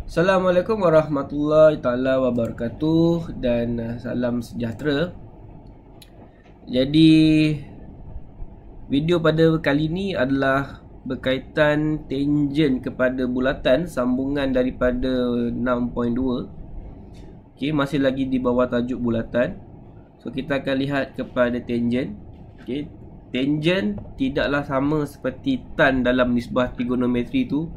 Assalamualaikum warahmatullahi taala wabarakatuh dan salam sejahtera. Jadi video pada kali ini adalah berkaitan tangen kepada bulatan, sambungan daripada 6.2. Okey, masih lagi di bawah tajuk bulatan. So kita akan lihat kepada tangen. Okey, tangen tidaklah sama seperti tan dalam nisbah trigonometri tu.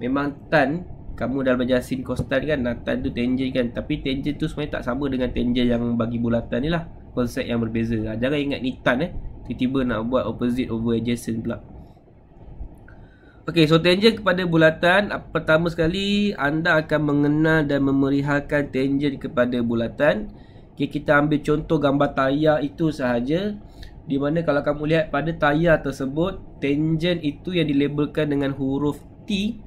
Memang tan kamu dah belajar sin costan kan, tan tu tangen kan, tapi tangen tu sebenarnya tak sama dengan tangen yang bagi bulatan ni lah. Konsep yang berbeza. Jangan ingat ni tan tiba-tiba nak buat opposite over adjacent pula. Okey, so tangen kepada bulatan, pertama sekali anda akan mengenal dan memerihalkan tangen kepada bulatan. Okey, kita ambil contoh gambar tayar itu sahaja, di mana kalau kamu lihat pada tayar tersebut, tangen itu yang dilabelkan dengan huruf T.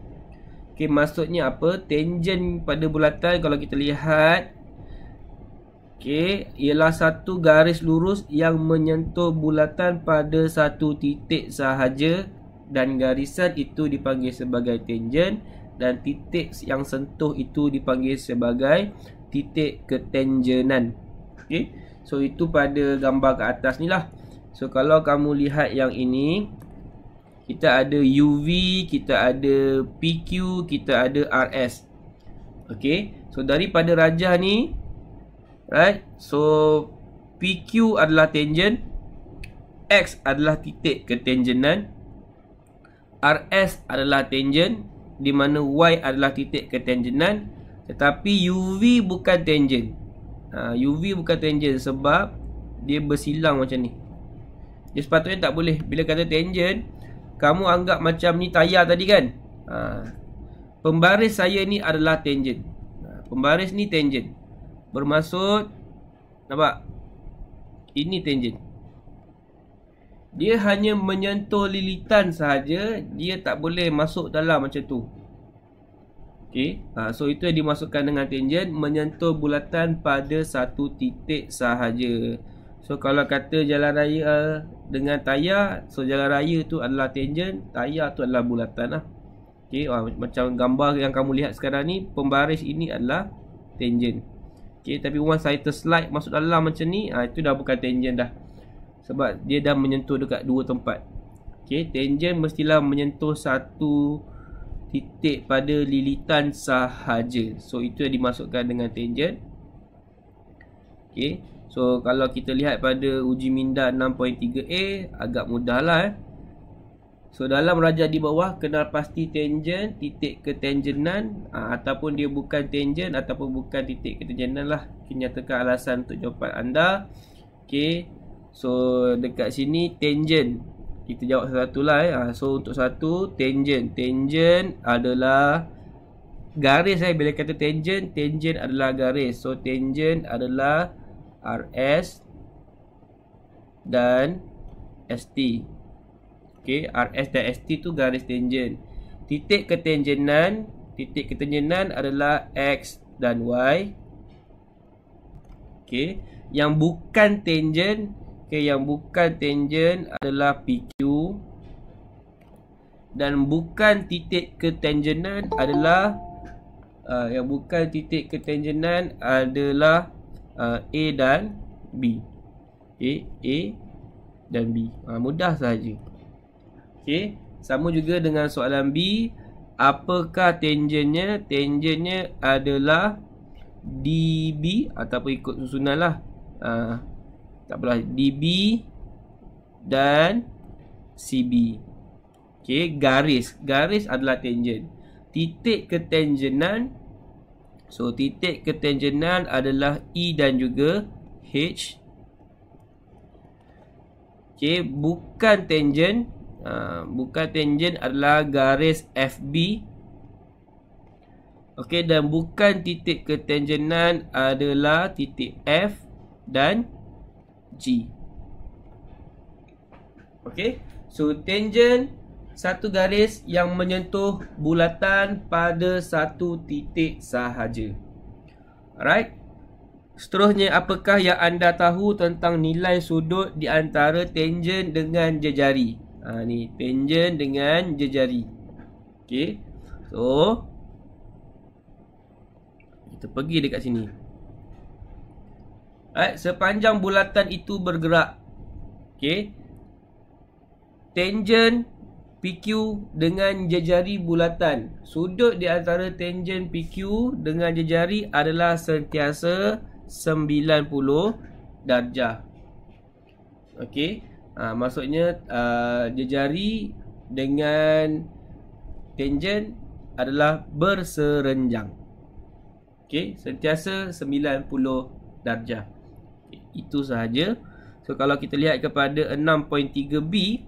Okey, maksudnya apa? Tangen pada bulatan kalau kita lihat, okey, ialah satu garis lurus yang menyentuh bulatan pada satu titik sahaja, dan garisan itu dipanggil sebagai tangen, dan titik yang sentuh itu dipanggil sebagai titik ketangenan. Okey, so itu pada gambar ke atas ni lah. So kalau kamu lihat yang ini, kita ada UV, kita ada PQ, kita ada RS. Okey, so daripada rajah ni, right, so PQ adalah tangen, X adalah titik ketangenan, RS adalah tangen, di mana Y adalah titik ketangenan, tetapi UV bukan tangen. UV bukan tangen sebab dia bersilang macam ni. Dia sepatutnya tak boleh. Bila kata tangen, kamu anggap macam ni tayar tadi kan. Pembaris saya ni adalah tangen. Pembaris ni tangen. Bermaksud, nampak? Ini tangen. Dia hanya menyentuh lilitan sahaja, dia tak boleh masuk dalam macam tu. Okey, so itu yang dimasukkan dengan tangen, menyentuh bulatan pada satu titik sahaja. So kalau kata jalan raya dengan tayar, so jalan raya tu adalah tangen, tayar tu adalah bulatan lah. Okey, macam gambar yang kamu lihat sekarang ni, pembaris ini adalah tangen. Okey, tapi once saya terslide masuk dalam macam ni, itu dah bukan tangen dah, sebab dia dah menyentuh dekat dua tempat. Okey, tangen mestilah menyentuh satu titik pada lilitan sahaja. So itu yang dimasukkan dengan tangen. Okey, so kalau kita lihat pada uji minda 6.3a, agak mudah lah So dalam rajah di bawah, kenal pasti tangen, titik ketangenan, ataupun dia bukan tangen ataupun bukan titik ketangenan lah. Nyatakan alasan untuk jawapan anda. Okey, so dekat sini tangen, kita jawab satu-satu lah So untuk satu, tangen. Tangen adalah garis bila kata tangen, tangen adalah garis. So tangen adalah RS dan ST. Okey, RS dan ST tu garis tangen. Titik ketangenan, adalah X dan Y. Okey, yang bukan tangen, yang bukan tangen adalah PQ, dan bukan titik ketangenan adalah yang bukan titik ketangenan adalah A dan B. Okey, A dan B. Mudah sahaja. Okey, sama juga dengan soalan B. Apakah tangennya? Tangennya adalah DB, ataupun ikut susunan lah. Tak apalah, DB dan CB. Okey, garis adalah tangen. Titik ketangenan, so titik ketangenan adalah E dan juga H. Okey, bukan tangen, adalah garis FB. Okey, dan bukan titik ketangenan adalah titik F dan G. Okey, so tangen, satu garis yang menyentuh bulatan pada satu titik sahaja. Alright. Seterusnya, apakah yang anda tahu tentang nilai sudut di antara tangen dengan jejari? Ni tangen dengan jejari. Okey, so Kita pergi dekat sini. Sepanjang bulatan itu bergerak, okey, tangent PQ dengan jejari bulatan, sudut di antara tangent PQ dengan jejari adalah sentiasa 90 darjah. Okey, maksudnya jejari dengan tangent adalah berserenjang. Okey, sentiasa 90 darjah. Okay, itu sahaja. So kalau kita lihat kepada 6.3b,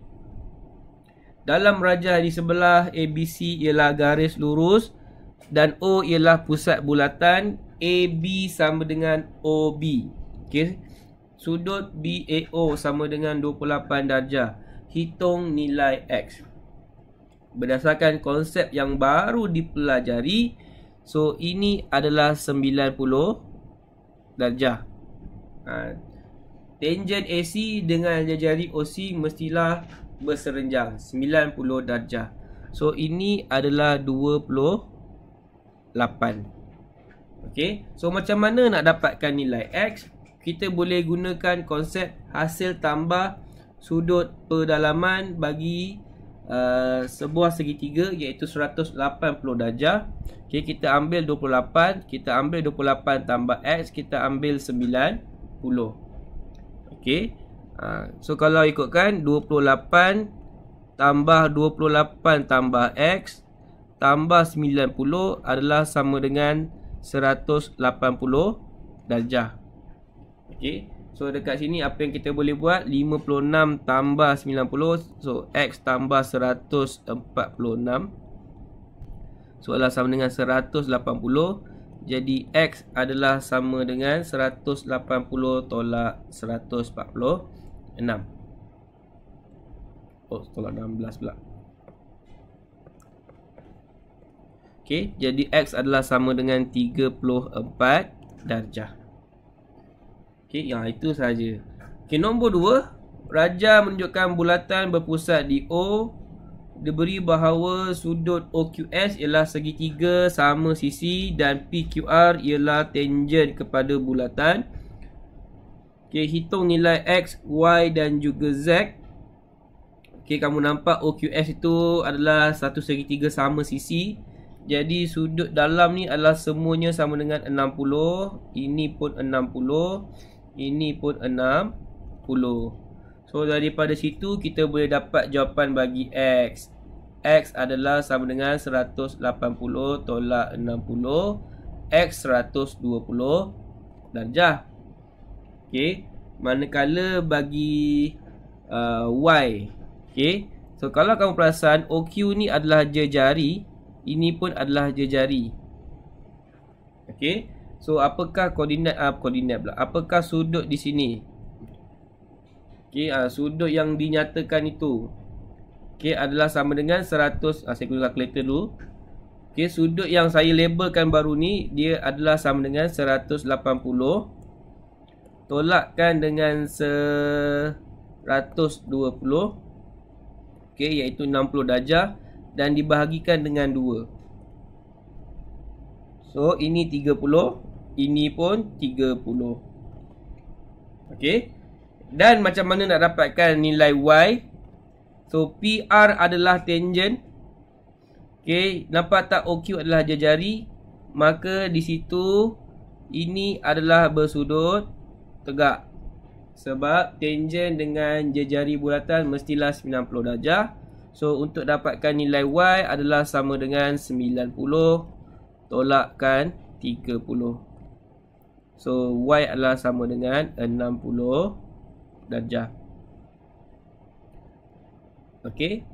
dalam rajah di sebelah ABC ialah garis lurus dan O ialah pusat bulatan, AB sama dengan OB. Okey, sudut BAO sama dengan 28 darjah. Hitung nilai X berdasarkan konsep yang baru dipelajari. So ini adalah 90 darjah. Tangent AC dengan jejari OC mestilah berserenjang 90 darjah. So ini adalah 28. Okey, so macam mana nak dapatkan nilai X? Kita boleh gunakan konsep hasil tambah sudut pedalaman bagi sebuah segitiga, iaitu 180 darjah. Okay, kita ambil 28, kita ambil 28 tambah X, kita ambil 90. Okay, so kalau ikutkan 28 tambah 28 tambah X tambah 90 adalah sama dengan 180 darjah. Okay, so dekat sini apa yang kita boleh buat, 56 tambah 90, so X tambah 146, so adalah sama dengan 180. Jadi X adalah sama dengan 180 tolak 146. Oh, tolak 16 pula. Okay, jadi X adalah sama dengan 34 darjah. Okay, yang itu sahaja. Okay, nombor 2, rajah menunjukkan bulatan berpusat di O. Diberi bahawa sudut OQS ialah segitiga sama sisi dan PQR ialah tangent kepada bulatan. Okay, hitung nilai X, Y dan juga Z. Okay, kamu nampak OQS itu adalah satu segitiga sama sisi. Jadi sudut dalam ni adalah semuanya sama dengan 60. Ini pun 60. Ini pun 60. So daripada situ kita boleh dapat jawapan bagi X. X adalah sama dengan 180 tolak 60. X 120 darjah. Okay, manakala bagi Y, okay, so kalau kamu perasan OQ ni adalah jejari, ini pun adalah jejari. Okay, so apakah koordinat pula? Apakah sudut di sini? Okay, sudut yang dinyatakan itu, okay, adalah sama dengan 100. Saya guna kalkulator dulu. Okay, sudut yang saya labelkan baru ni, dia adalah sama dengan 180 tolakkan dengan 120, okay, iaitu 60 darjah, dan dibahagikan dengan 2. So ini 30, ini pun 30. Okay, dan macam mana nak dapatkan nilai Y? So PR adalah tangent. Okay, nampak tak OQ adalah jejari? Maka di situ ini adalah bersudut tegak. Sebab tangent dengan jejari bulatan mestilah 90 darjah. So untuk dapatkan nilai Y adalah sama dengan 90 tolakkan 30. So Y adalah sama dengan 60 darjah. Okey.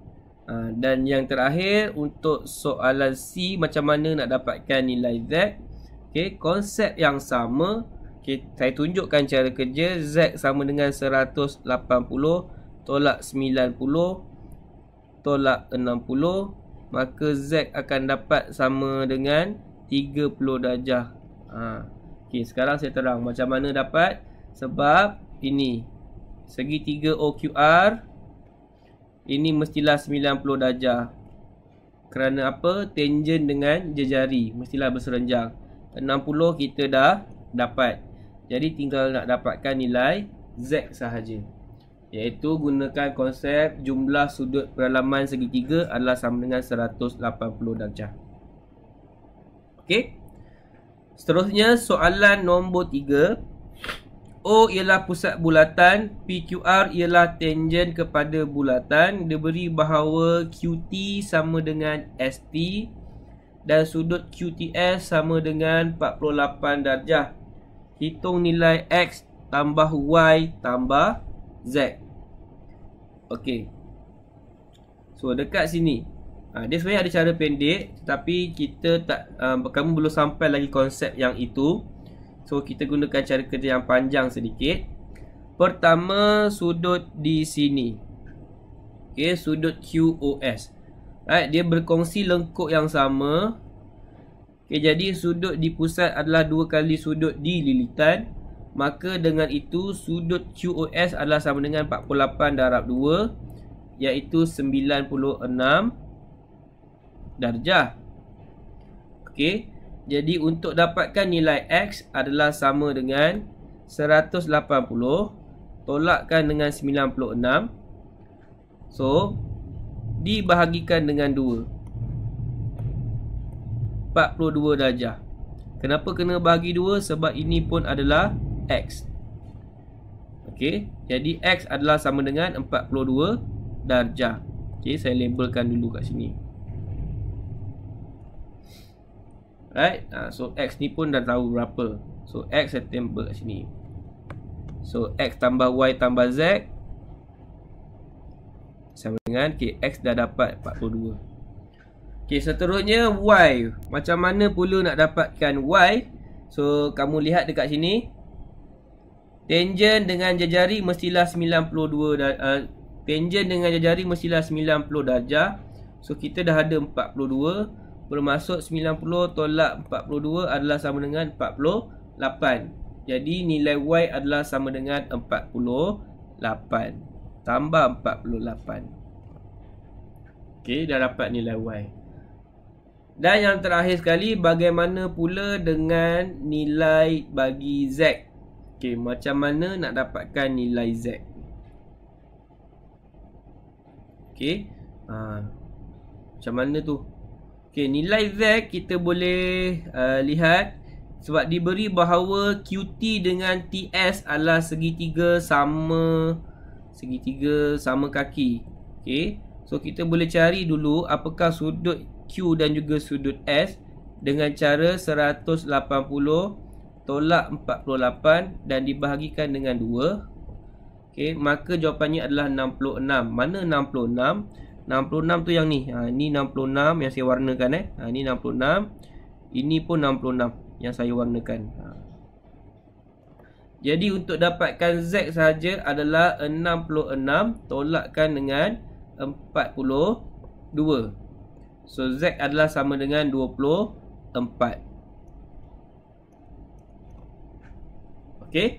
Dan yang terakhir untuk soalan C, macam mana nak dapatkan nilai Z? Okey, konsep yang sama. Okey, saya tunjukkan cara kerja. Z sama dengan 180 tolak 90 tolak 60, maka Z akan dapat sama dengan 30 darjah. Okey, sekarang saya terang macam mana dapat. Sebab ini segitiga OQR, ini mestilah 90 darjah. Kerana apa? Tangent dengan jejari mestilah berserenjang. 60 kita dah dapat. Jadi tinggal nak dapatkan nilai Z sahaja, iaitu gunakan konsep jumlah sudut peralaman segitiga adalah sama dengan 180 darjah. Okey. Seterusnya soalan nombor 3. O ialah pusat bulatan, PQR ialah tangen kepada bulatan. Diberi bahawa QT sama dengan ST dan sudut QTS sama dengan 48 darjah. Hitung nilai X tambah Y tambah Z. Okey. So dekat sini dia sebenarnya ada cara pendek, tetapi kita kamu belum sampai lagi konsep yang itu. So kita gunakan cara kerja yang panjang sedikit. Pertama, sudut di sini. Okey, sudut QOS. Right, dia berkongsi lengkuk yang sama. Okey, jadi sudut di pusat adalah 2 kali sudut di lilitan. Maka dengan itu sudut QOS adalah sama dengan 48 darab 2, iaitu 96 darjah. Okey, jadi untuk dapatkan nilai X adalah sama dengan 180 tolakkan dengan 96. So dibahagikan dengan 2, 42 darjah. Kenapa kena bagi 2? Sebab ini pun adalah X. Okey, jadi X adalah sama dengan 42 darjah. Okey, saya labelkan dulu kat sini. Right, so X ni pun dah tahu berapa. So X saya tempel kat sini. So X tambah Y tambah Z sama dengan X dah dapat 42. Okey, seterusnya Y. Macam mana pula nak dapatkan Y? So kamu lihat dekat sini. Tangen dengan jejari mestilah 92 tangen dengan jejari mestilah 90 darjah. So kita dah ada 42, bermaksud 90 tolak 42 adalah sama dengan 48. Jadi nilai Y adalah sama dengan 48 tambah 48. Okey, dah dapat nilai Y. Dan yang terakhir sekali, bagaimana pula dengan nilai bagi Z? Okey, macam mana nak dapatkan nilai Z? Okey, macam mana tu? Okey, nilai Z kita boleh lihat sebab diberi bahawa QT dengan TS adalah segitiga sama kaki. Okey, so kita boleh cari dulu apakah sudut Q dan juga sudut S dengan cara 180 tolak 48 dan dibahagikan dengan 2. Okey, maka jawapannya adalah 66. Mana 66? 66 tu yang ni. Ni 66 yang saya warnakan ni 66. Ini pun 66 yang saya warnakan. Jadi untuk dapatkan Z saja adalah 66 tolakkan dengan 42. So Z adalah sama dengan 24. Okey.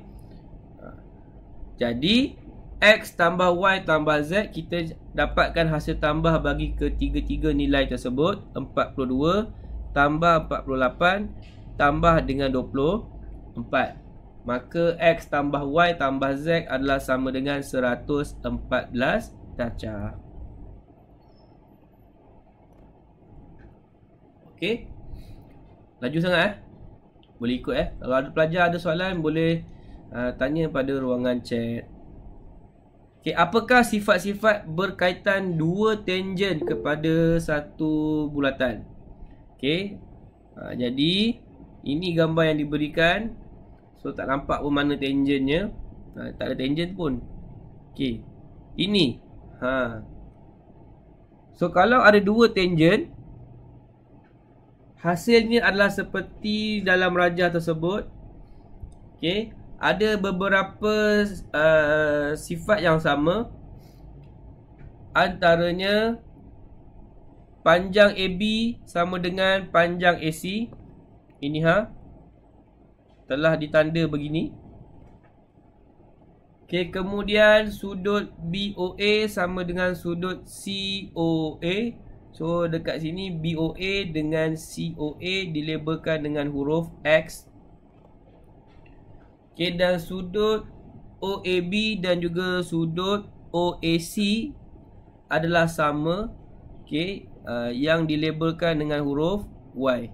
Jadi X tambah Y tambah Z, kita dapatkan hasil tambah bagi ketiga-tiga nilai tersebut. 42 tambah 48 tambah dengan 24. Maka X tambah Y tambah Z adalah sama dengan 114 darjah. Okey. Laju sangat boleh ikut Kalau ada pelajar ada soalan boleh tanya pada ruangan chat. Okey, apakah sifat-sifat berkaitan dua tangen kepada satu bulatan? Okey. Jadi ini gambar yang diberikan. So tak nampak pun mana tangennya. Tak ada tangen pun. Okey. Ini. So kalau ada dua tangen, hasilnya adalah seperti dalam rajah tersebut. Okey, ada beberapa sifat yang sama. Antaranya panjang AB sama dengan panjang AC. Ini telah ditanda begini. Okey, kemudian sudut BOA sama dengan sudut COA. So dekat sini BOA dengan COA dilabelkan dengan huruf X. Okay, dan sudut OAB dan juga sudut OAC adalah sama. Okay, yang dilabelkan dengan huruf Y.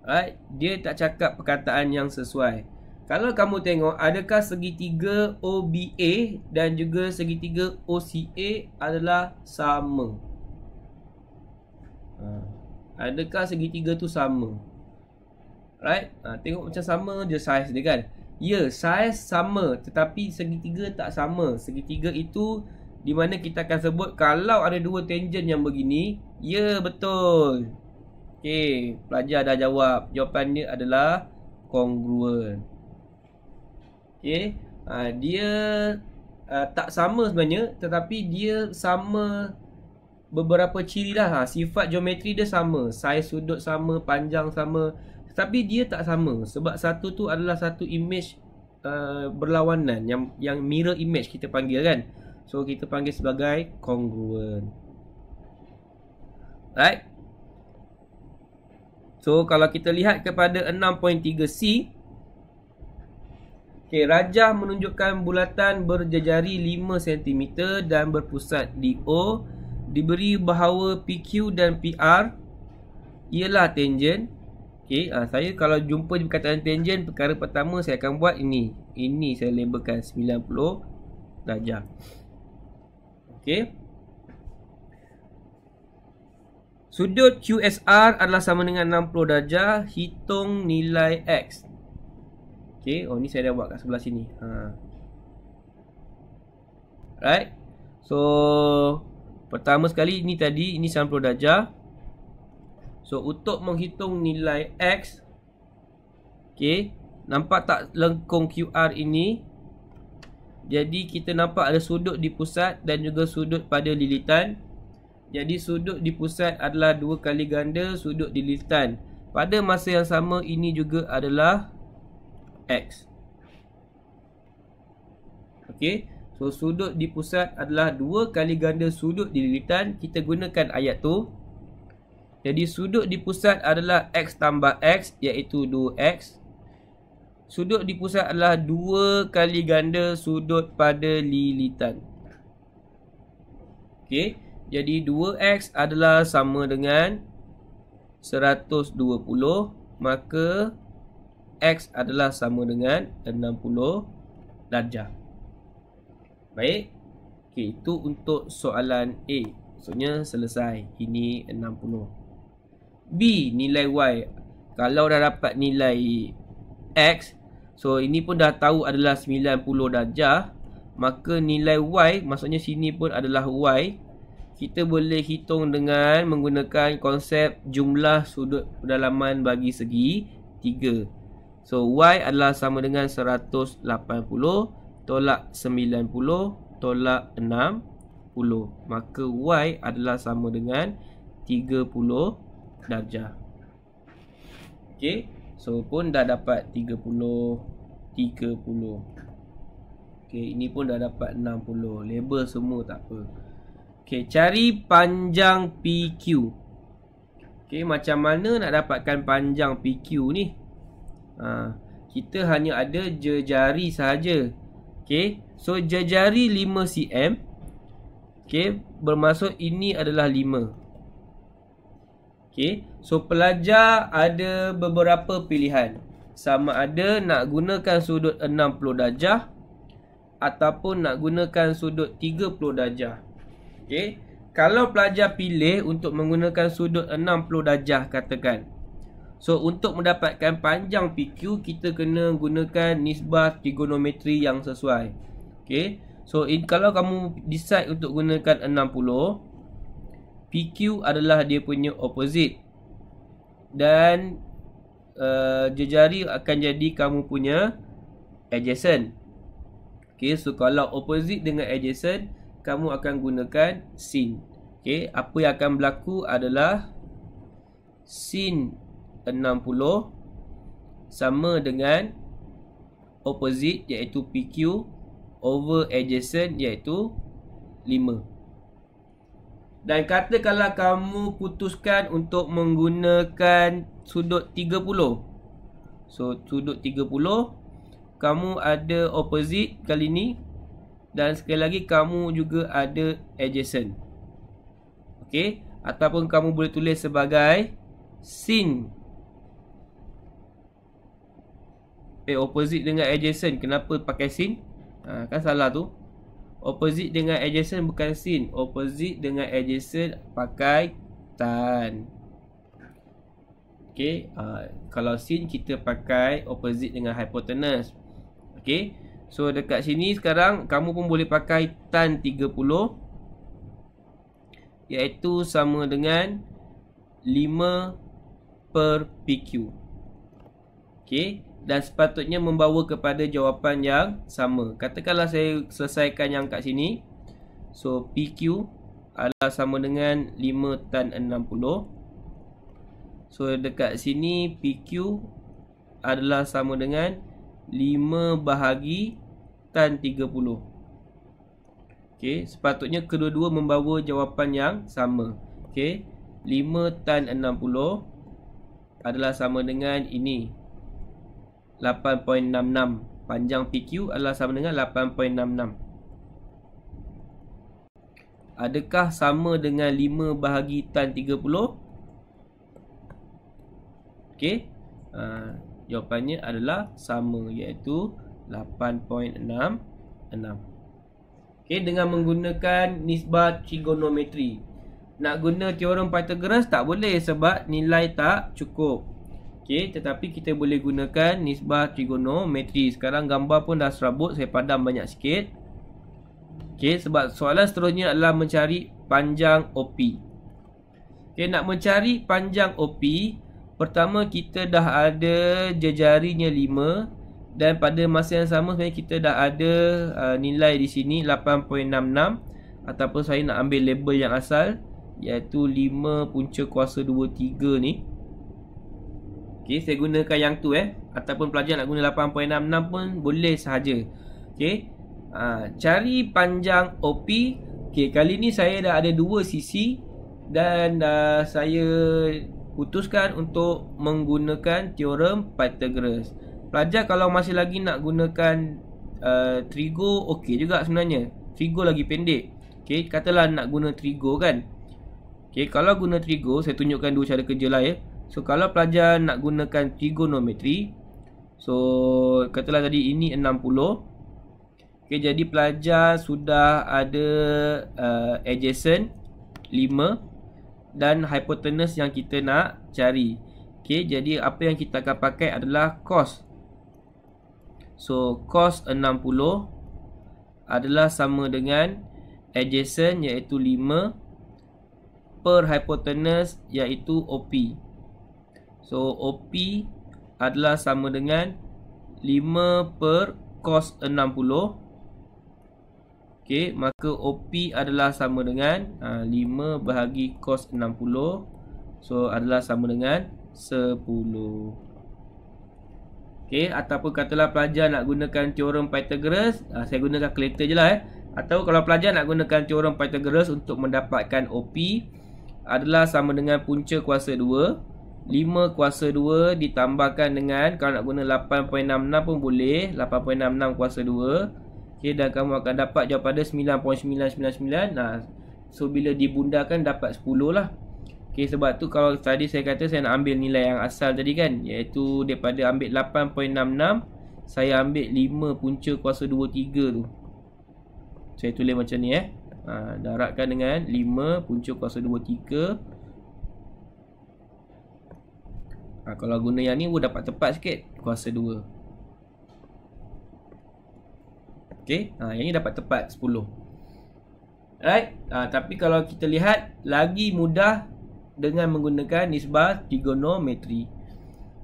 Alright, dia tak cakap perkataan yang sesuai. Kalau kamu tengok, adakah segitiga OBA dan juga segitiga OCA adalah sama? Adakah segitiga tu sama? Right? Tengok macam sama je saiz dia kan. Ya, saiz sama, tetapi segitiga tak sama. Segitiga itu di mana kita akan sebut kalau ada dua tangent yang begini. Ya, betul. Okay, pelajar dah jawab. Jawapan dia adalah congruent. Okay, dia tak sama sebenarnya, tetapi dia sama beberapa ciri lah. Sifat geometri dia sama, saiz sudut sama, panjang sama, tetapi dia tak sama. Sebab satu tu adalah satu image berlawanan, yang mirror image kita panggil kan. So kita panggil sebagai congruent. Right. So kalau kita lihat kepada 6.3C, okay, rajah menunjukkan bulatan berjejari 5 cm dan berpusat di O. Diberi bahawa PQ dan PR ialah tangent. Okay, saya kalau jumpa perkataan tangent, perkara pertama saya akan buat ini. Ini saya labelkan 90 darjah. Okay. Sudut QSR adalah sama dengan 60 darjah. Hitung nilai X. Okay, ni saya dah buat kat sebelah sini. Right. So pertama sekali ini tadi, ini 90 darjah. So untuk menghitung nilai X, okay, nampak tak lengkung QR ini? Jadi kita nampak ada sudut di pusat dan juga sudut pada lilitan. Jadi sudut di pusat adalah 2 kali ganda sudut di lilitan. Pada masa yang sama, ini juga adalah X. Okay, so sudut di pusat adalah 2 kali ganda sudut di lilitan. Kita gunakan ayat tu. Jadi sudut di pusat adalah X tambah X, iaitu 2X. Sudut di pusat adalah 2 kali ganda sudut pada lilitan. Okay, jadi 2X adalah sama dengan 120. Maka X adalah sama dengan 60 darjah. Baik. Okay, itu untuk soalan A. Maksudnya selesai. Ini 60. B, nilai Y. Kalau dah dapat nilai X, so ini pun dah tahu adalah 90 darjah, maka nilai Y, maksudnya sini pun adalah Y. Kita boleh hitung dengan menggunakan konsep jumlah sudut pedalaman bagi segi 3. So Y adalah sama dengan 180 tolak 90 tolak 60. Maka Y adalah sama dengan 30 darjah. Okay, so pun dah dapat 30. Okay, ini pun dah dapat 60. Label semua tak apa. Okay, cari panjang PQ. Okay, macam mana nak dapatkan panjang PQ ni? Kita hanya ada jejari sahaja. Okay, so jejari 5 cm. Okay, bermaksud ini adalah 5. Okay, so pelajar ada beberapa pilihan. Sama ada nak gunakan sudut 60 darjah ataupun nak gunakan sudut 30 darjah. Okay, kalau pelajar pilih untuk menggunakan sudut 60 darjah katakan, so untuk mendapatkan panjang PQ, kita kena gunakan nisbah trigonometri yang sesuai. Okay, so kalau kamu decide untuk gunakan 60, PQ adalah dia punya opposite. Dan jejari akan jadi kamu punya adjacent. Okay, so kalau opposite dengan adjacent, kamu akan gunakan sin. Okay, apa yang akan berlaku adalah sin 60 sama dengan opposite iaitu PQ over adjacent iaitu 5. Dan katakanlah kamu putuskan untuk menggunakan sudut 30. So sudut 30, kamu ada opposite kali ni, dan sekali lagi kamu juga ada adjacent. Okey, ataupun kamu boleh tulis sebagai sin. Opposite dengan adjacent, kenapa pakai sin? Kan salah tu. Opposite dengan adjacent bukan sin. Opposite dengan adjacent pakai tan. Okey, kalau sin kita pakai opposite dengan hypotenuse. Okey, so dekat sini sekarang kamu pun boleh pakai tan 30, iaitu sama dengan 5/PQ. Okey, dan sepatutnya membawa kepada jawapan yang sama. Katakanlah saya selesaikan yang kat sini. So PQ adalah sama dengan 5 tan 60. So dekat sini PQ adalah sama dengan 5 bahagi tan 30. Okey, sepatutnya kedua-dua membawa jawapan yang sama. Okey, 5 tan 60 adalah sama dengan ini, 8.66. Panjang PQ adalah sama dengan 8.66. Adakah sama dengan 5 bahagi tan 30? Okey, jawapannya adalah sama, iaitu 8.66. Okey, dengan menggunakan nisbah trigonometri. Nak guna teorem Pythagoras tak boleh sebab nilai tak cukup. Okey, tetapi kita boleh gunakan nisbah trigonometri. Sekarang gambar pun dah serabut, saya padam banyak sikit. Okey, sebab soalan seterusnya adalah mencari panjang OP. Okey, nak mencari panjang OP, pertama kita dah ada jejarinya 5, dan pada masa yang sama sebenarnya kita dah ada nilai di sini 8.66, ataupun saya nak ambil label yang asal, iaitu 5 punca kuasa 23 ni. Okey, saya gunakan yang tu ataupun pelajar nak guna 8.66 pun boleh sahaja. Okey, cari panjang OP. Okey, kali ni saya dah ada dua sisi, dan saya putuskan untuk menggunakan teorem Pythagoras. Pelajar kalau masih lagi nak gunakan trigo, okey juga sebenarnya. Trigo lagi pendek. Okey, katalah nak guna trigo kan. Okey, kalau guna trigo, saya tunjukkan dua cara kerja lah So kalau pelajar nak gunakan trigonometri, so katalah tadi ini 60. Okey, jadi pelajar sudah ada adjacent 5 dan hypotenuse yang kita nak cari. Okey, jadi apa yang kita akan pakai adalah cos. So cos 60 adalah sama dengan adjacent iaitu 5 per hypotenuse iaitu OP. So OP adalah sama dengan 5 per cos 60. Okey, maka OP adalah sama dengan 5 bahagi cos 60. So adalah sama dengan 10. Okey, ataupun katalah pelajar nak gunakan teorem Pythagoras, saya gunakan kalkulator je lah Atau kalau pelajar nak gunakan teorem Pythagoras untuk mendapatkan OP, adalah sama dengan punca kuasa 2, 5 kuasa 2 ditambahkan dengan, kalau nak guna 8.66 pun boleh, 8.66 kuasa 2. Okey, dan kamu akan dapat jawapan dia 9.999. So bila dibundakan dapat 10 lah. Okey, sebab tu kalau tadi saya kata saya nak ambil nilai yang asal tadi kan, iaitu daripada ambil 8.66, saya ambil 5 punca kuasa 23 tu. Saya tulis macam ni darabkan dengan 5 punca kuasa 23. Kalau guna yang ni pun dapat tepat sikit, kuasa 2. Okey, yang ni dapat tepat 10. Alright, tapi kalau kita lihat lagi mudah dengan menggunakan nisbah trigonometri.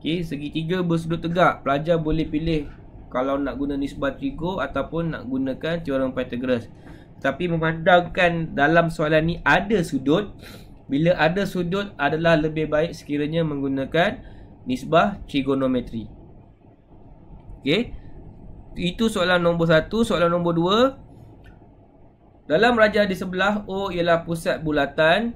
Okey, segitiga bersudut tegak, pelajar boleh pilih kalau nak guna nisbah trigo ataupun nak gunakan teorem Pythagoras. Tapi memandangkan dalam soalan ni ada sudut, bila ada sudut adalah lebih baik sekiranya menggunakan nisbah trigonometri. Okey, itu soalan nombor 1. Soalan nombor 2, Dalam rajah di sebelah, O ialah pusat bulatan.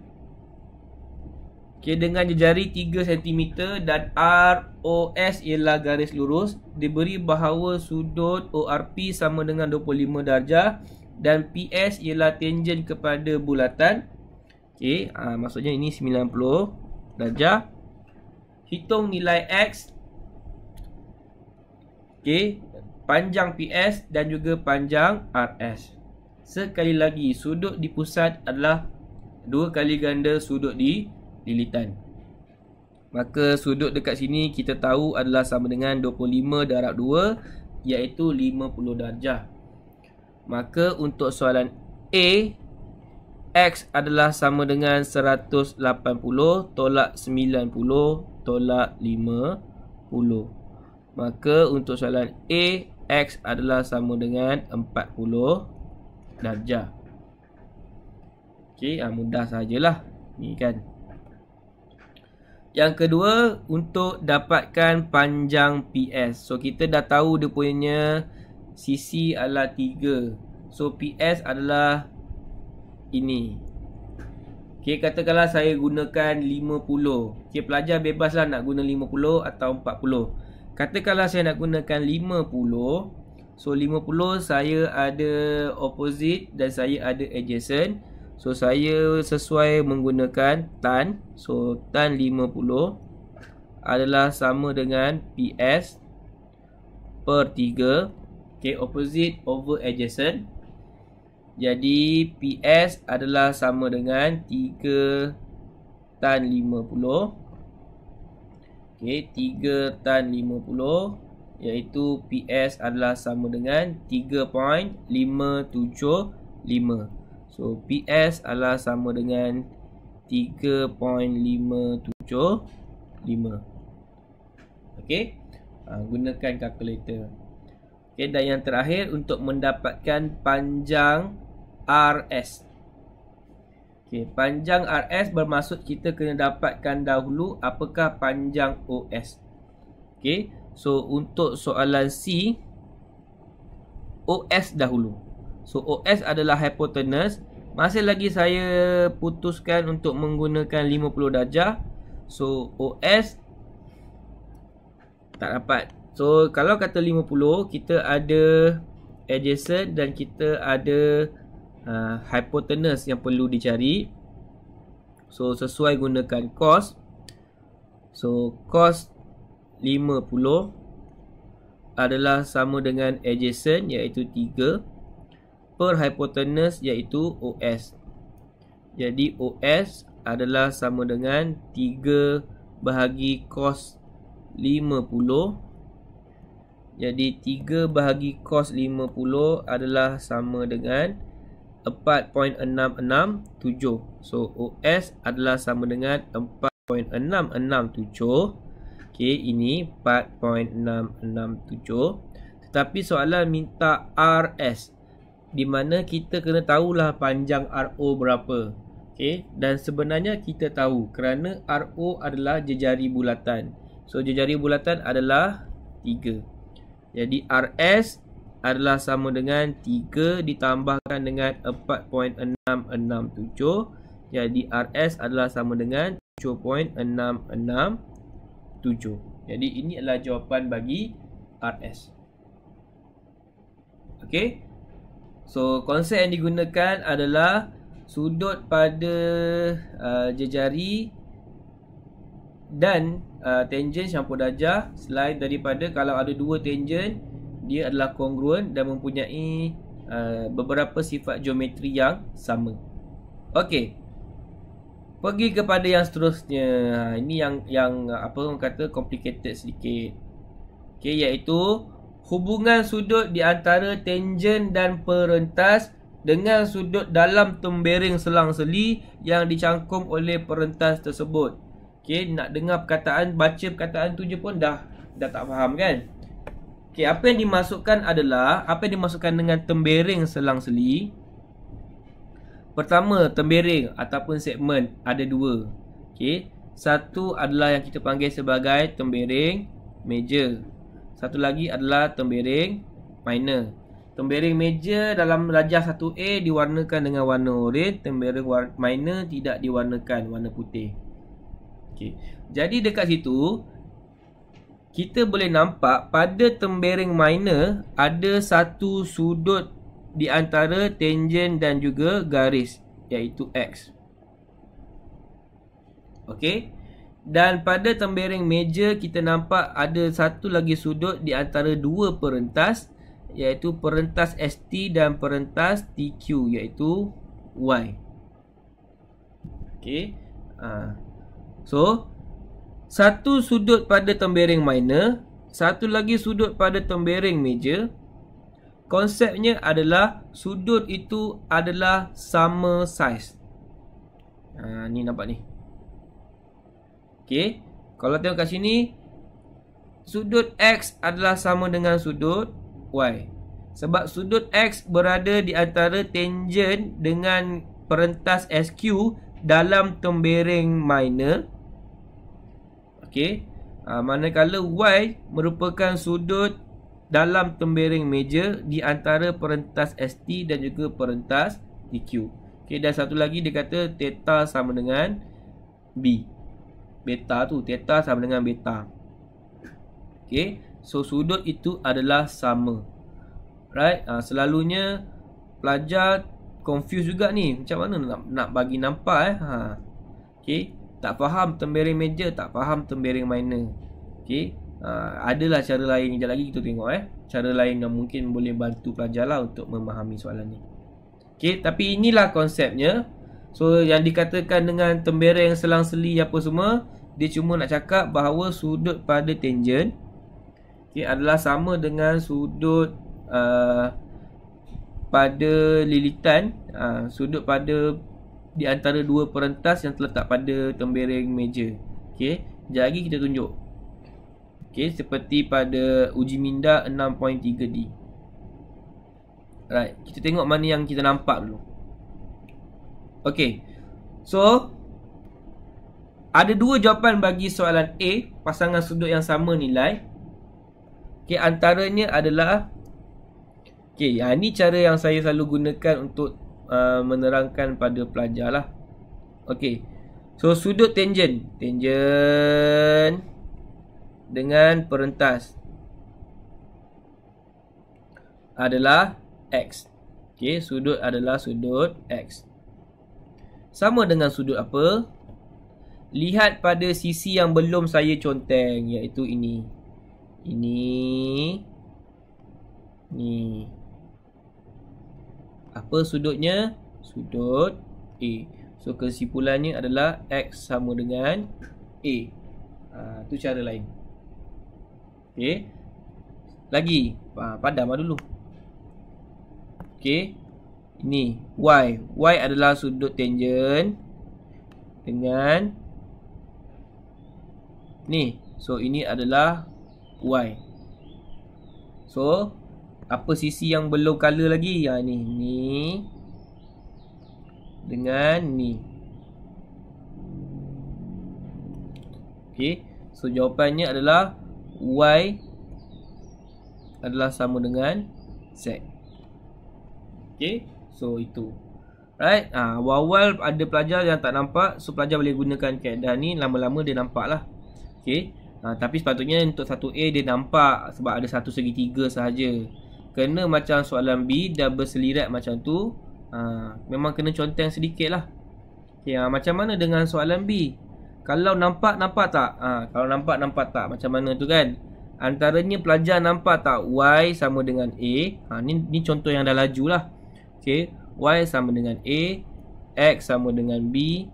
Dengan jejari 3 cm dan ROS ialah garis lurus. Diberi bahawa sudut ORP sama dengan 25 darjah dan PS ialah tangen kepada bulatan. Maksudnya ini 90 darjah. Hitung nilai X. Panjang PS dan juga panjang RS. Sekali lagi, sudut di pusat adalah 2 kali ganda sudut di lilitan. Maka sudut dekat sini kita tahu adalah sama dengan 25 darab 2, iaitu 50 darjah. Maka untuk soalan A, X adalah sama dengan 180 tolak 90 tolak 50. Maka untuk soalan A, X adalah sama dengan 40 darjah. Mudah sajalah ni kan. Yang kedua, untuk dapatkan panjang PS. So kita dah tahu dia punya sisi adalah 3. So PS adalah ini. Katakanlah saya gunakan 50. Pelajar bebaslah nak guna 50 atau 40. Katakanlah saya nak gunakan 50. So 50 saya ada opposite dan saya ada adjacent. So saya sesuai menggunakan tan. So tan 50 adalah sama dengan PS per 3. Opposite over adjacent. Jadi PS adalah sama dengan 3 tan 50. 3 tan 50 iaitu PS adalah sama dengan 3.575. So PS adalah sama dengan 3.575. Gunakan kalkulator. Dan yang terakhir, untuk mendapatkan panjang RS. Panjang RS bermaksud kita kena dapatkan dahulu apakah panjang OS. So untuk soalan C, OS dahulu. So OS adalah hypotenuse. Masih lagi saya putuskan untuk menggunakan 50 darjah. So OS tak dapat. So kalau kata 50, kita ada adjacent dan kita ada hypotenuse yang perlu dicari. So sesuai gunakan cos. So cos 50 adalah sama dengan adjacent iaitu 3 per hypotenuse iaitu OS. Jadi OS adalah sama dengan 3 bahagi cos 50. Jadi 3 bahagi cos 50 adalah sama dengan 4.667. So OS adalah sama dengan 4.667. Ini 4.667. Tetapi soalan minta RS, di mana kita kena tahulah panjang RO berapa. Dan sebenarnya kita tahu kerana RO adalah jejari bulatan. So jejari bulatan adalah 3. Jadi RS adalah sama dengan 3 ditambahkan dengan 4.667. Jadi RS adalah sama dengan 7.667. Jadi ini adalah jawapan bagi RS. So konsep yang digunakan adalah sudut pada jejari dan tangen campur darjah. Selain daripada kalau ada 2 tangen, dia adalah kongruen dan mempunyai beberapa sifat geometri yang sama. Pergi kepada yang seterusnya. Ini yang apa orang kata complicated sedikit. Iaitu hubungan sudut di antara tangen dan perentas dengan sudut dalam tembering selang-seli yang dicangkum oleh perentas tersebut. Nak dengar perkataan, baca perkataan tu je pun dah tak faham kan? Apa yang dimasukkan adalah, apa yang dimasukkan dengan tembering selang-seli. Pertama, tembering ataupun segmen ada 2. Satu adalah yang kita panggil sebagai tembering major. Satu lagi adalah tembering minor. Tembering major dalam rajah 1A diwarnakan dengan warna oranye, tembering minor tidak diwarnakan warna putih. Okey. Jadi dekat situ kita boleh nampak pada tembering minor ada satu sudut di antara tangent dan juga garis, iaitu X. Okey. Dan pada tembering major kita nampak ada satu lagi sudut di antara dua perentas, iaitu perentas ST dan perentas TQ, iaitu Y. Okey. So, satu sudut pada tembering minor, satu lagi sudut pada tembering major. Konsepnya adalah sudut itu adalah sama saiz. Ni nampak ni. Okey. Kalau tengok kat sini, sudut X adalah sama dengan sudut Y. Sebab sudut X berada di antara tangent dengan perentas SQ dalam tembering minor. Okey. Manakala Y merupakan sudut dalam tembering major di antara perentas ST dan juga perentas TQ. Okey, dan satu lagi dia kata theta sama dengan B. Beta tu, theta sama dengan beta. Okey, so sudut itu adalah sama. Right? Selalunya pelajar confuse juga ni. Macam mana nak bagi nampak Okey, tak faham tembering major, tak faham tembering minor. Okey, adalah cara lain. Sekejap lagi kita tengok cara lain yang mungkin boleh bantu pelajar lah untuk memahami soalan ni. Okey, tapi inilah konsepnya. So yang dikatakan dengan tembering selang-seli apa semua, dia cuma nak cakap bahawa sudut pada tangent adalah sama dengan sudut pada lilitan, sudut pada di antara dua perentas yang terletak pada tembering major. Okey, sekejap lagi kita tunjuk. Okey, seperti pada uji minda 6.3D. Right, kita tengok mana yang kita nampak dulu. Okey, so ada dua jawapan bagi soalan A, pasangan sudut yang sama nilai. Okey, antaranya adalah, okey, ini cara yang saya selalu gunakan untuk menerangkan pada pelajar lah. Okey, so sudut tangent dengan perentas adalah X. Okey, sudut adalah sudut X. Sama dengan sudut apa? Lihat pada sisi yang belum saya conteng, iaitu ini. Ni. Apa sudutnya? Sudut A. So kesimpulannya adalah X sama dengan A. Tu cara lain. Okey. Lagi, padam dulu. Okey. Ini Y. Y adalah sudut tangent dengan ni. So ini adalah Y. So apa sisi yang belum color lagi? Ni dengan ni. Okey. So jawapannya adalah Y adalah sama dengan Z. Okey. So itu. Right. Awal-awal ada pelajar yang tak nampak, so pelajar boleh gunakan kaedah ni, lama-lama dia nampak lah. Okey. Tapi sepatutnya untuk 1A dia nampak sebab ada satu segitiga sahaja. Kena macam soalan B dah berselirat macam tu, memang kena conteng sedikit lah. Okay, macam mana dengan soalan B? Kalau nampak tak? Kalau nampak tak? Macam mana tu kan? Antaranya pelajar nampak tak Y sama dengan A? Ni contoh yang dah laju lah. Okay, Y sama dengan A, X sama dengan B,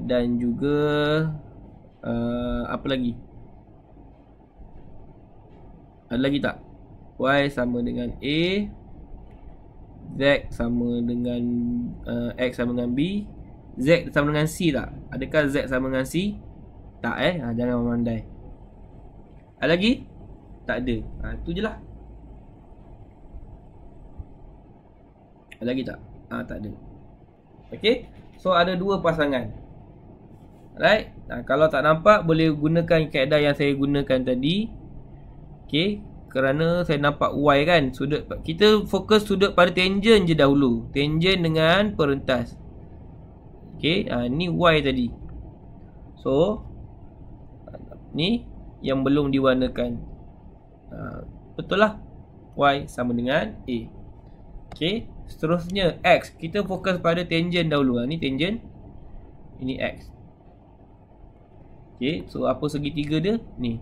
dan juga apa lagi? Ada lagi tak? Y sama dengan A, Z sama dengan X sama dengan B, Z sama dengan C tak? Adakah Z sama dengan C? Tak jangan memandai. Ada lagi? Tak ada. Itu je lah. Ada lagi tak? Tak ada. Okay. So ada dua pasangan. Right. Kalau tak nampak boleh gunakan kaedah yang saya gunakan tadi. Okay. kerana saya nampak Y kan. Kita fokus sudut pada tangent je dahulu. Tangent dengan perentas. Okey, ni Y tadi. So ni yang belum diwarnakan. Betul lah. Y sama dengan A. Okey, seterusnya X. Kita fokus pada tangent dahulu. Ni tangent. Ini X. Okey, so apa segitiga dia? Ni.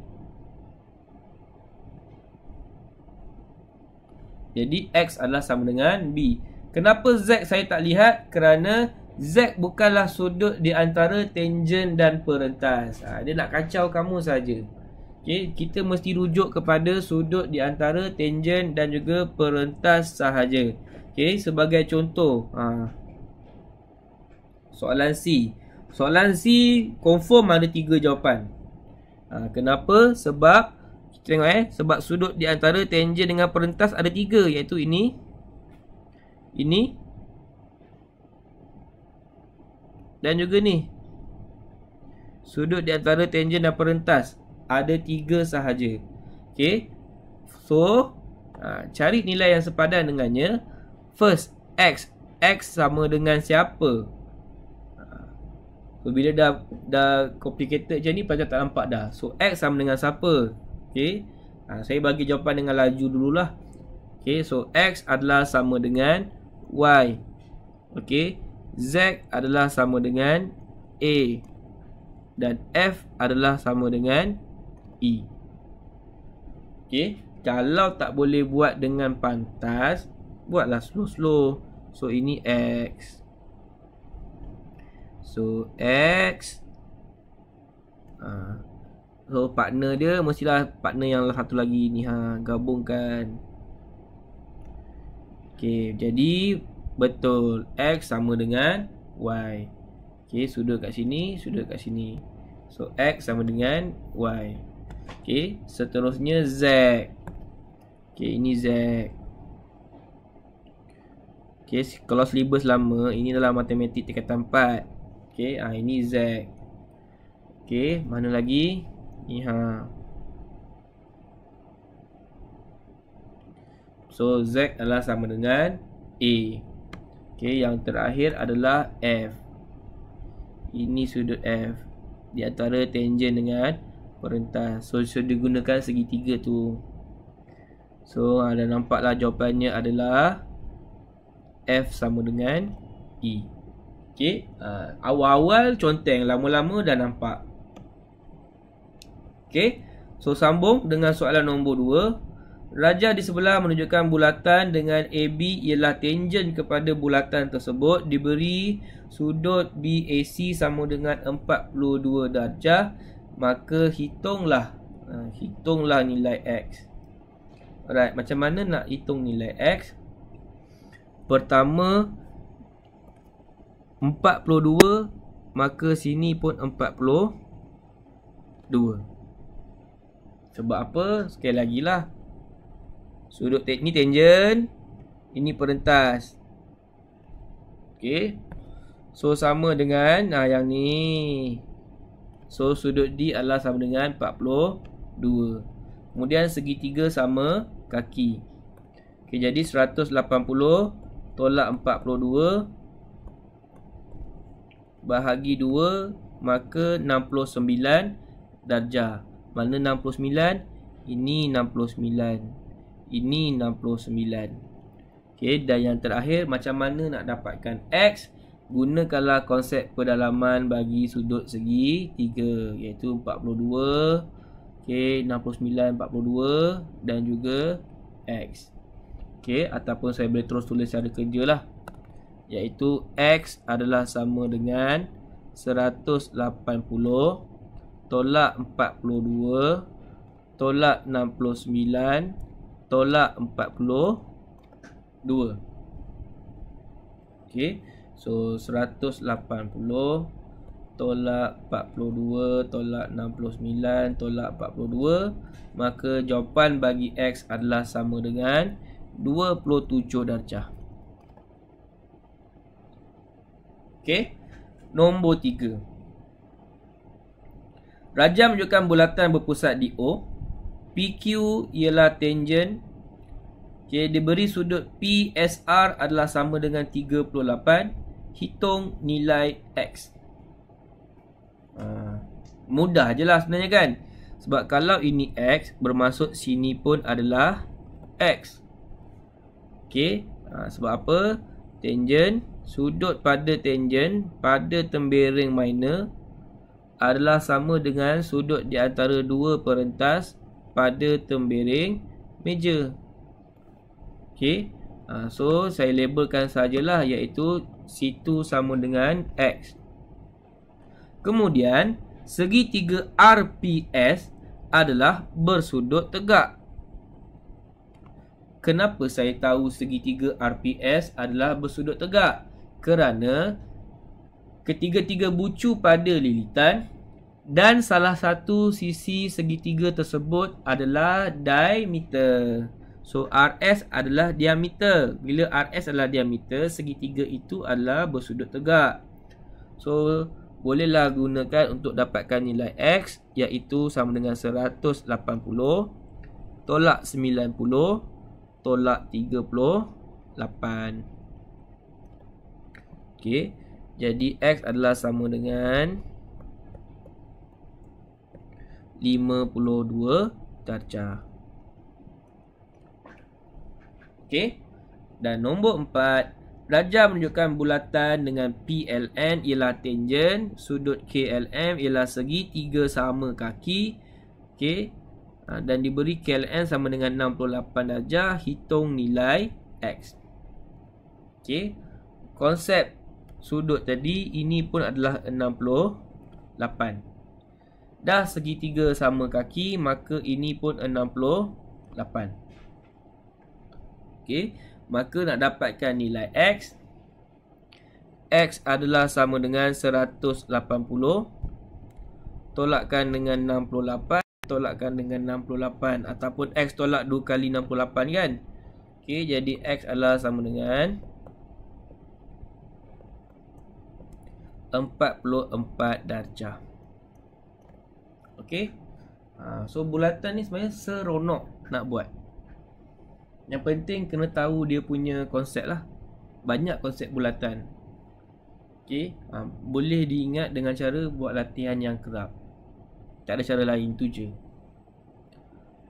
Jadi X adalah sama dengan B. Kenapa Z saya tak lihat? Kerana Z bukanlah sudut di antara tangent dan perentas. Dia nak kacau kamu saja. Okay, kita mesti rujuk kepada sudut di antara tangent dan juga perentas sahaja. Okay, sebagai contoh, soalan C. Soalan C confirm ada 3 jawapan. Kenapa? Sebab tengok sebab sudut di antara tangent dengan perentas ada 3, iaitu ini, dan juga ni. Sudut di antara tangent dan perentas ada 3 sahaja. Okey. So, cari nilai yang sepadan dengannya. First, X. X sama dengan siapa? So, bila dah complicated macam ni, pelajar tak nampak dah. So, X sama dengan siapa? Okay. Saya bagi jawapan dengan laju dululah. Okay. So X adalah sama dengan Y. Okay. Z adalah sama dengan A. Dan F adalah sama dengan E. Okay. Kalau tak boleh buat dengan pantas, buatlah slow-slow. So ini X. So X. So partner dia mestilah partner yang satu lagi ni, gabungkan. Okey, jadi betul X sama dengan Y. Okey, sudut kat sini, sudut kat sini. So X sama dengan Y. Okey, seterusnya Z. Okey, ini Z. Okey, kalau silibus lama, ini dalam matematik tingkatan 4. Okey, ini Z. Okey, mana lagi? Ni So Z adalah sama dengan A. Okey, yang terakhir adalah F. Ini sudut F di antara tangent dengan perentas. So digunakan segitiga tu. So dah nampaklah jawapannya adalah F sama dengan E. Okey, awal-awal conteng, lama-lama dah nampak. Okey, so sambung dengan soalan nombor 2. Rajah di sebelah menunjukkan bulatan dengan AB ialah tangent kepada bulatan tersebut. Diberi sudut BAC sama dengan 42 darjah. Maka hitunglah nilai X. Alright, macam mana nak hitung nilai X? Pertama, 42, maka sini pun 42. Sebab apa? Sekali lagi lah. Sudut ni tangent, ini perentas. Okey. So sama dengan yang ni. So sudut D adalah sama dengan 42. Kemudian segitiga sama kaki. Okey, jadi 180 tolak 42 bahagi 2, maka 69 darjah. Mana 69? Ini 69. Ini 69. Okey, dan yang terakhir, macam mana nak dapatkan X? Gunakanlah konsep pedalaman bagi sudut segi 3, iaitu 42. Okey, 69, 42 dan juga X. Okey, ataupun saya boleh terus tulis secara kerja lah, iaitu X adalah sama dengan 180 tolak 42 tolak 69 tolak 42. Okey, so 180 tolak 42 tolak 69 tolak 42, maka jawapan bagi X adalah sama dengan 27 darjah. Okey, nombor 3. Rajah menunjukkan bulatan berpusat di O. PQ ialah tangent. Okay, diberi sudut PSR adalah sama dengan 38. Hitung nilai X. Mudah je lah sebenarnya kan. Sebab kalau ini X, bermaksud sini pun adalah X. Okay, sebab apa? Tangent, sudut pada tangent pada tembereng minor adalah sama dengan sudut di antara dua perentas pada tembereng major. Okay, so saya labelkan sajalah, iaitu situ sama dengan X. Kemudian segitiga RPS adalah bersudut tegak. Kenapa saya tahu segitiga RPS adalah bersudut tegak? Kerana ketiga-tiga bucu pada lilitan dan salah satu sisi segitiga tersebut adalah diameter. So RS adalah diameter. Bila RS adalah diameter, segitiga itu adalah bersudut tegak. So bolehlah gunakan untuk dapatkan nilai X, iaitu sama dengan 180 tolak 90 tolak 38. Okey, jadi X adalah sama dengan 52 darjah. Okey, dan nombor 4, darjah menunjukkan bulatan dengan PLN ialah tangent, sudut KLM ialah segitiga sama kaki. Okey, dan diberi KLN sama dengan 68 darjah. Hitung nilai X. Okey, konsep sudut tadi ini pun adalah 68. Dah segitiga sama kaki, maka ini pun 68. Okey, maka nak dapatkan nilai X, X adalah sama dengan 180 tolakkan dengan 68 tolakkan dengan 68, ataupun X tolak 2 kali 68 kan. Okey, jadi X adalah sama dengan 44 darjah. Okey, so bulatan ni sebenarnya seronok nak buat. Yang penting kena tahu dia punya konsep lah. Banyak konsep bulatan. Okey, boleh diingat dengan cara buat latihan yang kerap. Tak ada cara lain, tu je.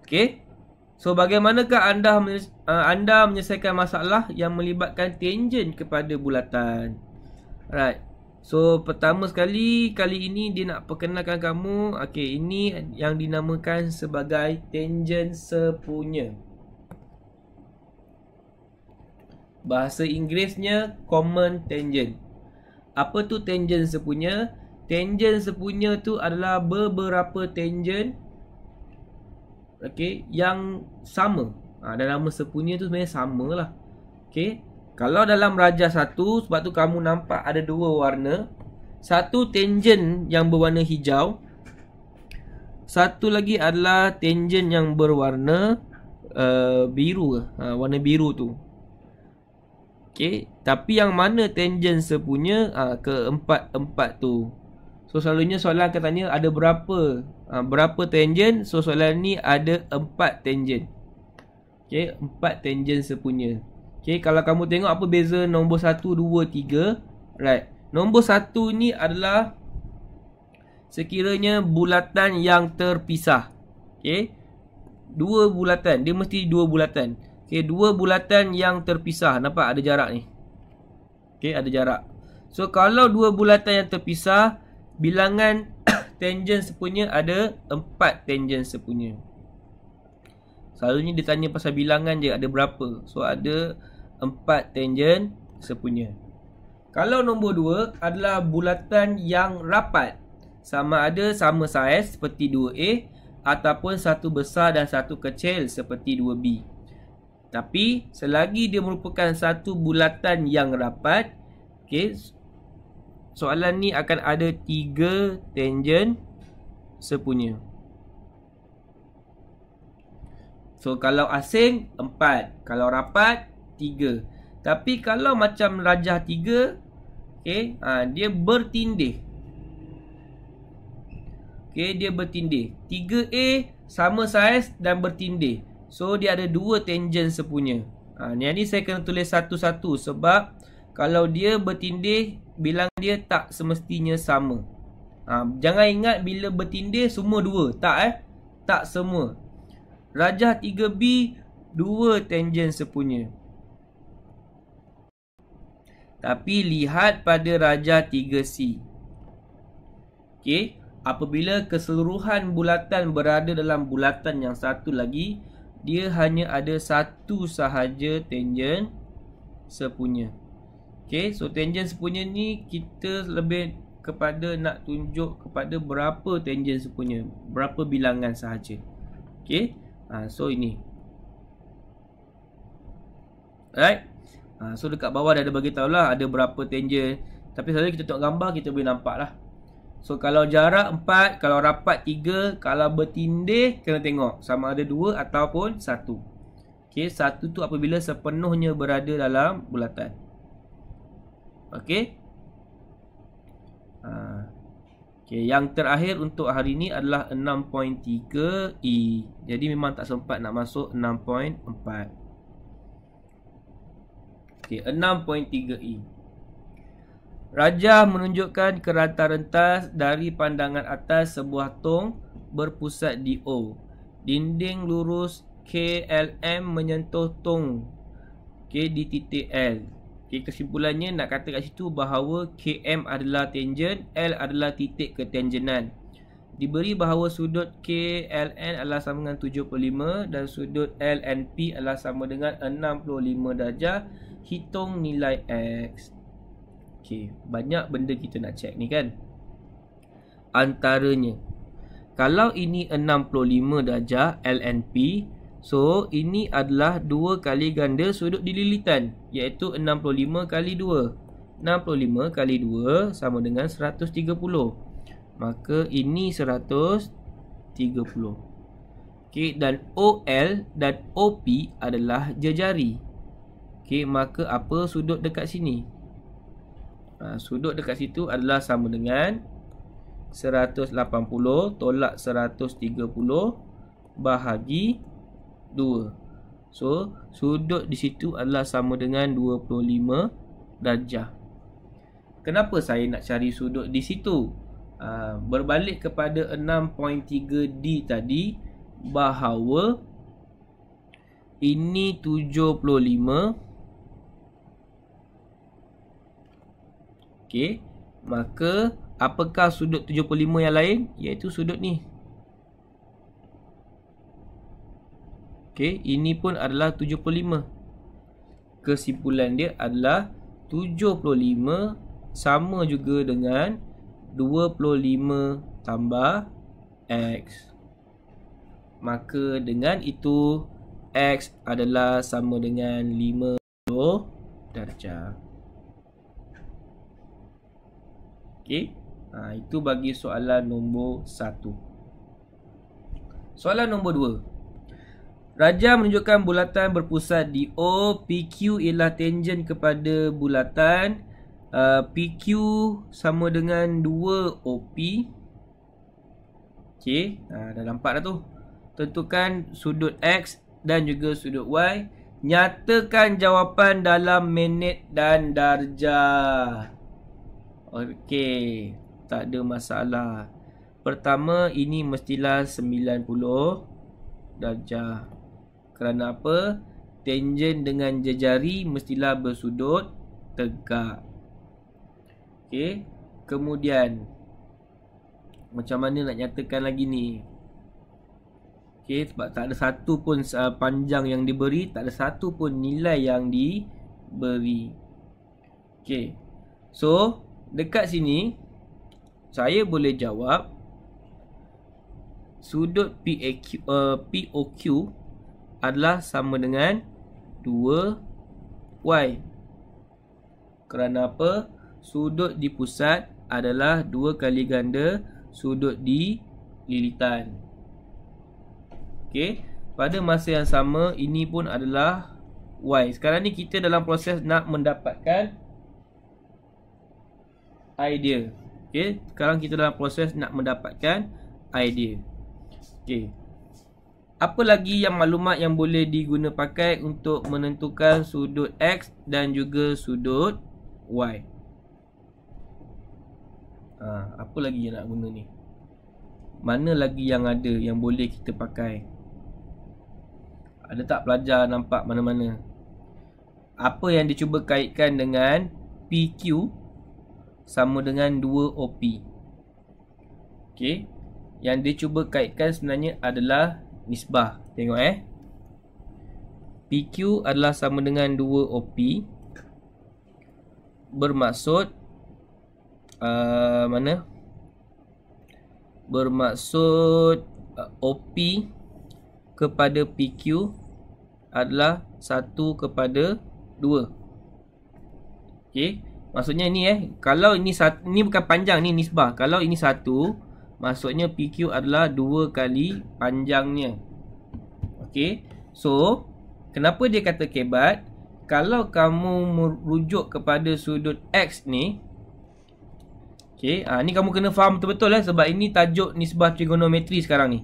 Okey, so bagaimanakah anda menyelesaikan masalah yang melibatkan tangent kepada bulatan? Alright, so pertama sekali, kali ini dia nak perkenalkan kamu. Okey, ini yang dinamakan sebagai tangent sepunya. Bahasa Inggerisnya common tangent. Apa tu tangent sepunya? Tangent sepunya tu adalah beberapa tangent, okey, yang sama. Dan nama sepunya tu sebenarnya sama lah. Okey, kalau dalam rajah satu, sebab tu kamu nampak ada dua warna. Satu tangent yang berwarna hijau, satu lagi adalah tangent yang berwarna biru. Warna biru tu. Okey, tapi yang mana tangent sepunya? Keempat-empat tu. So selalunya soalan akan tanya ada berapa tangent. So soalan ni ada 4 tangent. Okey, 4 tangent sepunya. Okey, kalau kamu tengok apa beza nombor 1, 2, 3. Right, nombor 1 ni adalah sekiranya bulatan yang terpisah. Okey, dua bulatan, dia mesti dua bulatan. Okey, dua bulatan yang terpisah. Nampak ada jarak ni. Okey, ada jarak. So kalau dua bulatan yang terpisah, bilangan tangent sepunya ada 4 tangent sepunya. Selalunya dia tanya pasal bilangan je, ada berapa. So ada 4 tangent sepunya. Kalau nombor 2 adalah bulatan yang rapat, sama ada sama saiz seperti 2A ataupun satu besar dan satu kecil seperti 2B. Tapi selagi dia merupakan satu bulatan yang rapat, okey, soalan ni akan ada 3 tangent sepunya. So kalau asing 4, kalau rapat 3. Tapi kalau macam rajah 3, okey, dia bertindih. Okay, dia bertindih. 3A sama saiz dan bertindih. So, dia ada 2 tangent sepunya. Yang ni saya kena tulis satu-satu sebab kalau dia bertindih, bilangan dia tak semestinya sama. Jangan ingat bila bertindih semua 2. Tak tak semua. Rajah 3B 2 tangent sepunya. Tapi lihat pada rajah 3C. Okey, apabila keseluruhan bulatan berada dalam bulatan yang satu lagi, dia hanya ada satu sahaja tangent sepunya. Okey, so tangent sepunya ni kita lebih kepada nak tunjuk kepada berapa tangent sepunya, berapa bilangan sahaja. Okey, so ini. Alright. So dekat bawah dah ada bagi tahulah ada berapa tangent. Tapi selalu kita tengok gambar kita boleh nampak lah. So kalau jarak 4, kalau rapat 3, kalau bertindih kena tengok sama ada 2 ataupun 1. Okey, 1 tu apabila sepenuhnya berada dalam bulatan. Okey. Okey, yang terakhir untuk hari ni adalah 6.3E. Jadi memang tak sempat nak masuk 6.4. Okey, 6.3E. Rajah menunjukkan kerata rentas dari pandangan atas sebuah tong berpusat di O. Dinding lurus KLM menyentuh tong di titik L. Kesimpulannya nak kata kat situ bahawa KM adalah tangent, L adalah titik ketangenan. Diberi bahawa sudut KLN adalah sama dengan 75 dan sudut LNP adalah sama dengan 65 darjah. Hitung nilai X. Okey, banyak benda kita nak check ni kan. Antaranya, kalau ini 65 darjah LNP, so ini adalah 2 kali ganda sudut dililitan, iaitu 65 kali 2. 65 kali 2 sama dengan 130. Maka ini 130. Okey, dan OL dan OP adalah jejari. Okey, maka apa sudut dekat sini? Sudut dekat situ adalah sama dengan 180 tolak 130 bahagi 2. So, sudut di situ adalah sama dengan 25 darjah. Kenapa saya nak cari sudut di situ? Berbalik kepada 6.3D tadi, bahawa ini 75. Okey, maka apakah sudut 75 yang lain? Iaitu sudut ni. Okey, ini pun adalah 75. Kesimpulan dia adalah 75 sama juga dengan 25 tambah X. Maka dengan itu X adalah sama dengan 50 darjah. Okey, itu bagi soalan nombor 1. Soalan nombor 2. Rajah menunjukkan bulatan berpusat di O. PQ ialah tangent kepada bulatan. PQ sama dengan 2 OP. Okey, dah nampak dah tu. Tentukan sudut X dan juga sudut Y. Nyatakan jawapan dalam minit dan darjah. Okey, tak ada masalah. Pertama, ini mestilah 90 darjah. Kerana apa? Tangent dengan jejari mestilah bersudut tegak. Okey, kemudian macam mana nak nyatakan lagi ni? Okey, sebab tak ada satu pun panjang yang diberi, tak ada satu pun nilai yang diberi. Okey, so dekat sini saya boleh jawab sudut POQ adalah sama dengan 2Y. Kerana apa? Sudut di pusat adalah 2 kali ganda sudut di lilitan. Okey, pada masa yang sama ini pun adalah Y. Sekarang ni kita dalam proses nak mendapatkan idea. Okey, sekarang kita dalam proses nak mendapatkan I dia. Okay. Apa lagi yang maklumat yang boleh diguna pakai untuk menentukan sudut X dan juga sudut Y? Apa lagi yang nak guna ni? Mana lagi yang ada yang boleh kita pakai? Ada tak pelajar nampak mana-mana? Apa yang dia cuba kaitkan dengan PQ sama dengan 2OP? Okay. Yang dia cuba kaitkan sebenarnya adalah nisbah. Tengok PQ adalah sama dengan 2OP. Bermaksud mana? Bermaksud OP kepada PQ adalah 1 kepada 2. Okay. Maksudnya ni kalau ini ni bukan panjang, ni nisbah. Kalau ini 1, maksudnya PQ adalah 2 kali panjangnya. Okay. So, kenapa dia kata kebat? Kalau kamu merujuk kepada sudut X ni, okay, ni kamu kena faham betul-betul sebab ini tajuk nisbah trigonometri sekarang ni.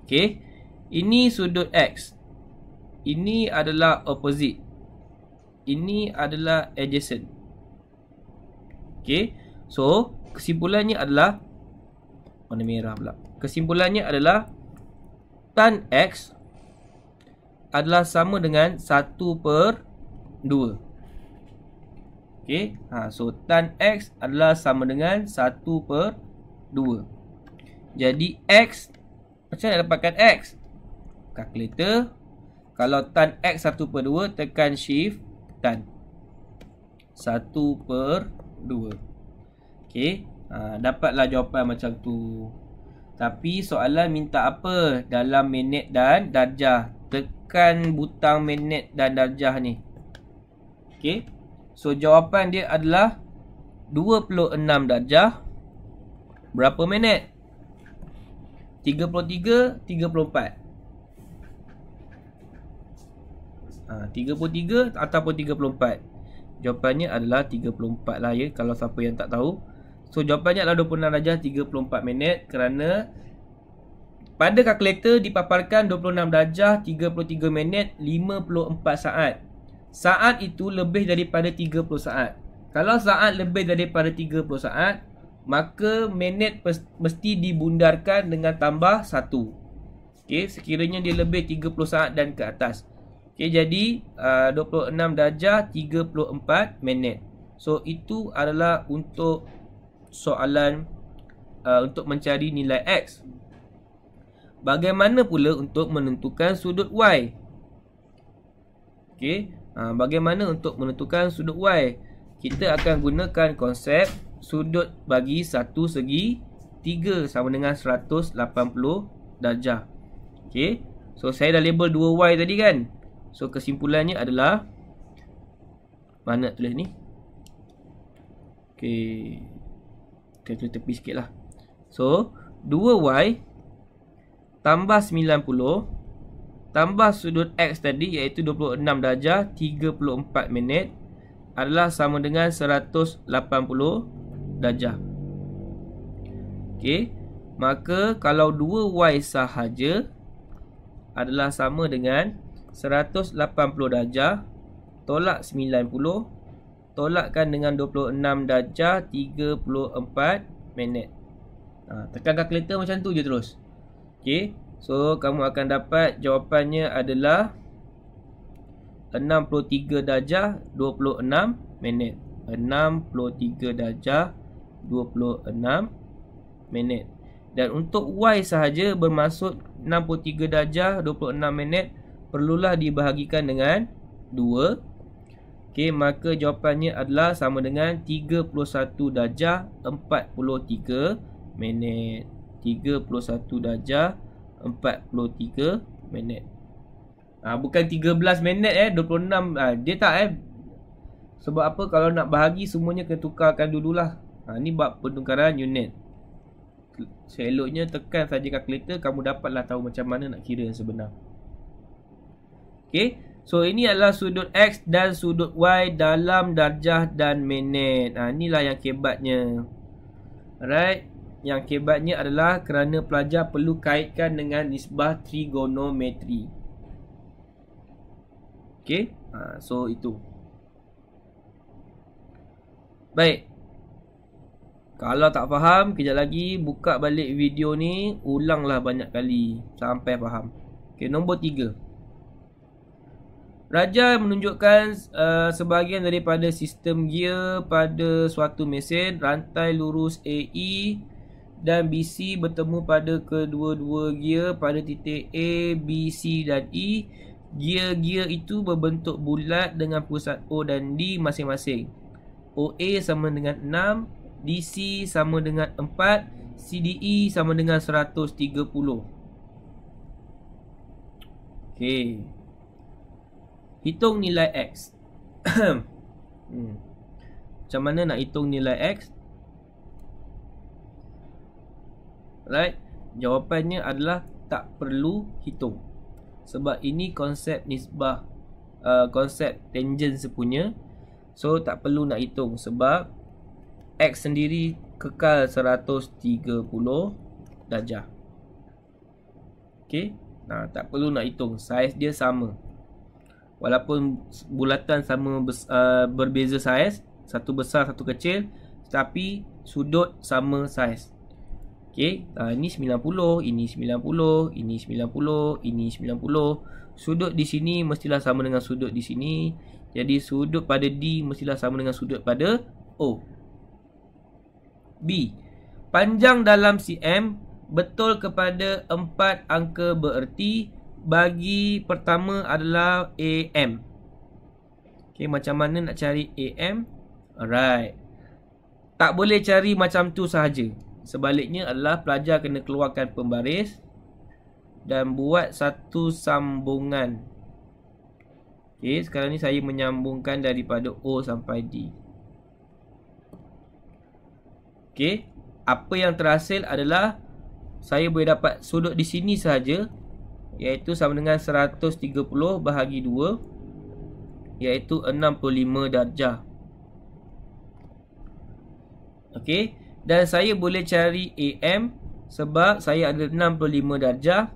Okay. Ini sudut X. Ini adalah opposite. Ini adalah adjacent. Okay. So, kesimpulannya adalah warna merah pula. Kesimpulannya adalah tan X adalah sama dengan 1/2. Okay. So, tan X adalah sama dengan 1/2. Jadi, X, macam mana dapatkan X? Kalkulator. Kalau tan X 1/2, tekan shift tan 1/2. Okay. Dapatlah jawapan macam tu. Tapi soalan minta apa? Dalam minit dan darjah. Tekan butang minit dan darjah ni. Okay. So jawapan dia adalah 26 darjah. Berapa minit? 33, 34. 33 ataupun 34. Jawapannya adalah 34 lah ya, kalau siapa yang tak tahu. So jawapannya adalah 26 darjah 34 minit. Kerana pada kalkulator dipaparkan 26 darjah 33 minit 54 saat. Saat itu lebih daripada 30 saat. Kalau saat lebih daripada 30 saat, maka minit mesti dibundarkan dengan tambah 1. Okay, sekiranya dia lebih 30 saat dan ke atas. Okay, jadi 26 darjah 34 minit. So itu adalah untuk soalan untuk mencari nilai X. Bagaimana pula untuk menentukan sudut Y? Okay, bagaimana untuk menentukan sudut Y? Kita akan gunakan konsep sudut bagi satu segi 3 sama dengan 180 darjah. Okay, so saya dah label 2Y tadi kan. So kesimpulannya adalah, mana tulis ni? Okay, kita tulis tepi sikit lah. So 2Y tambah 90 tambah sudut X tadi, iaitu 26 darjah 34 minit, adalah sama dengan 180 darjah. Okay, maka kalau 2Y sahaja adalah sama dengan 180 darjah tolak 90 tolakkan dengan 26 darjah 34 minit. Tekan kalkulator macam tu je terus. Okay, so kamu akan dapat jawapannya adalah 63 darjah 26 minit. 63 darjah 26 minit. Dan untuk Y sahaja bermaksud 63 darjah 26 minit perlulah dibahagikan dengan 2. Okey, maka jawapannya adalah sama dengan 31 darjah 43 minit. 31 darjah 43 minit. Bukan 13 minit 26. Dia tak Sebab apa? Kalau nak bahagi semuanya kena tukarkan dululah. Ni bab pertukaran unit. Seloknya tekan saja kalkulator, kamu dapatlah tahu macam mana nak kira yang sebenar. Okay, so ini adalah sudut X dan sudut Y dalam darjah dan minit. Inilah yang kebatnya. Alright. yang kebatnya adalah kerana pelajar perlu kaitkan dengan nisbah trigonometri. Okay, so itu. Baik. Kalau tak faham, kejap lagi buka balik video ni, ulanglah banyak kali sampai faham. Okay, nombor 3. Raja menunjukkan sebahagian daripada sistem gear pada suatu mesin. Rantai lurus AE dan BC bertemu pada kedua-dua gear pada titik A, B, C dan E. Gear-gear itu berbentuk bulat dengan pusat O dan D masing-masing. OA sama dengan 6, DC sama dengan 4, CDE sama dengan 130. Okey. Hitung nilai X. Macam mana nak hitung nilai X? Right? Jawapannya adalah tak perlu hitung. Sebab ini konsep nisbah, konsep tangent sepunya. So tak perlu nak hitung sebab X sendiri kekal 130 darjah. Okay, tak perlu nak hitung. Saiz dia sama. Walaupun bulatan sama berbeza saiz, satu besar satu kecil, tetapi sudut sama saiz. Okay, ini 90, ini 90, ini 90, ini 90. Sudut di sini mestilah sama dengan sudut di sini. Jadi sudut pada D mestilah sama dengan sudut pada O. B. Panjang dalam cm betul kepada 4 angka bererti. Bagi pertama adalah AM. Okay, macam mana nak cari AM? Alright. Tak boleh cari macam tu sahaja. Sebaliknya adalah pelajar kena keluarkan pembaris dan buat satu sambungan. Okay, sekarang ni saya menyambungkan daripada O sampai D. Okay, apa yang terhasil adalah saya boleh dapat sudut di sini sahaja, iaitu sama dengan 130 bahagi 2, iaitu 65 darjah. Okay, dan saya boleh cari AM sebab saya ada 65 darjah,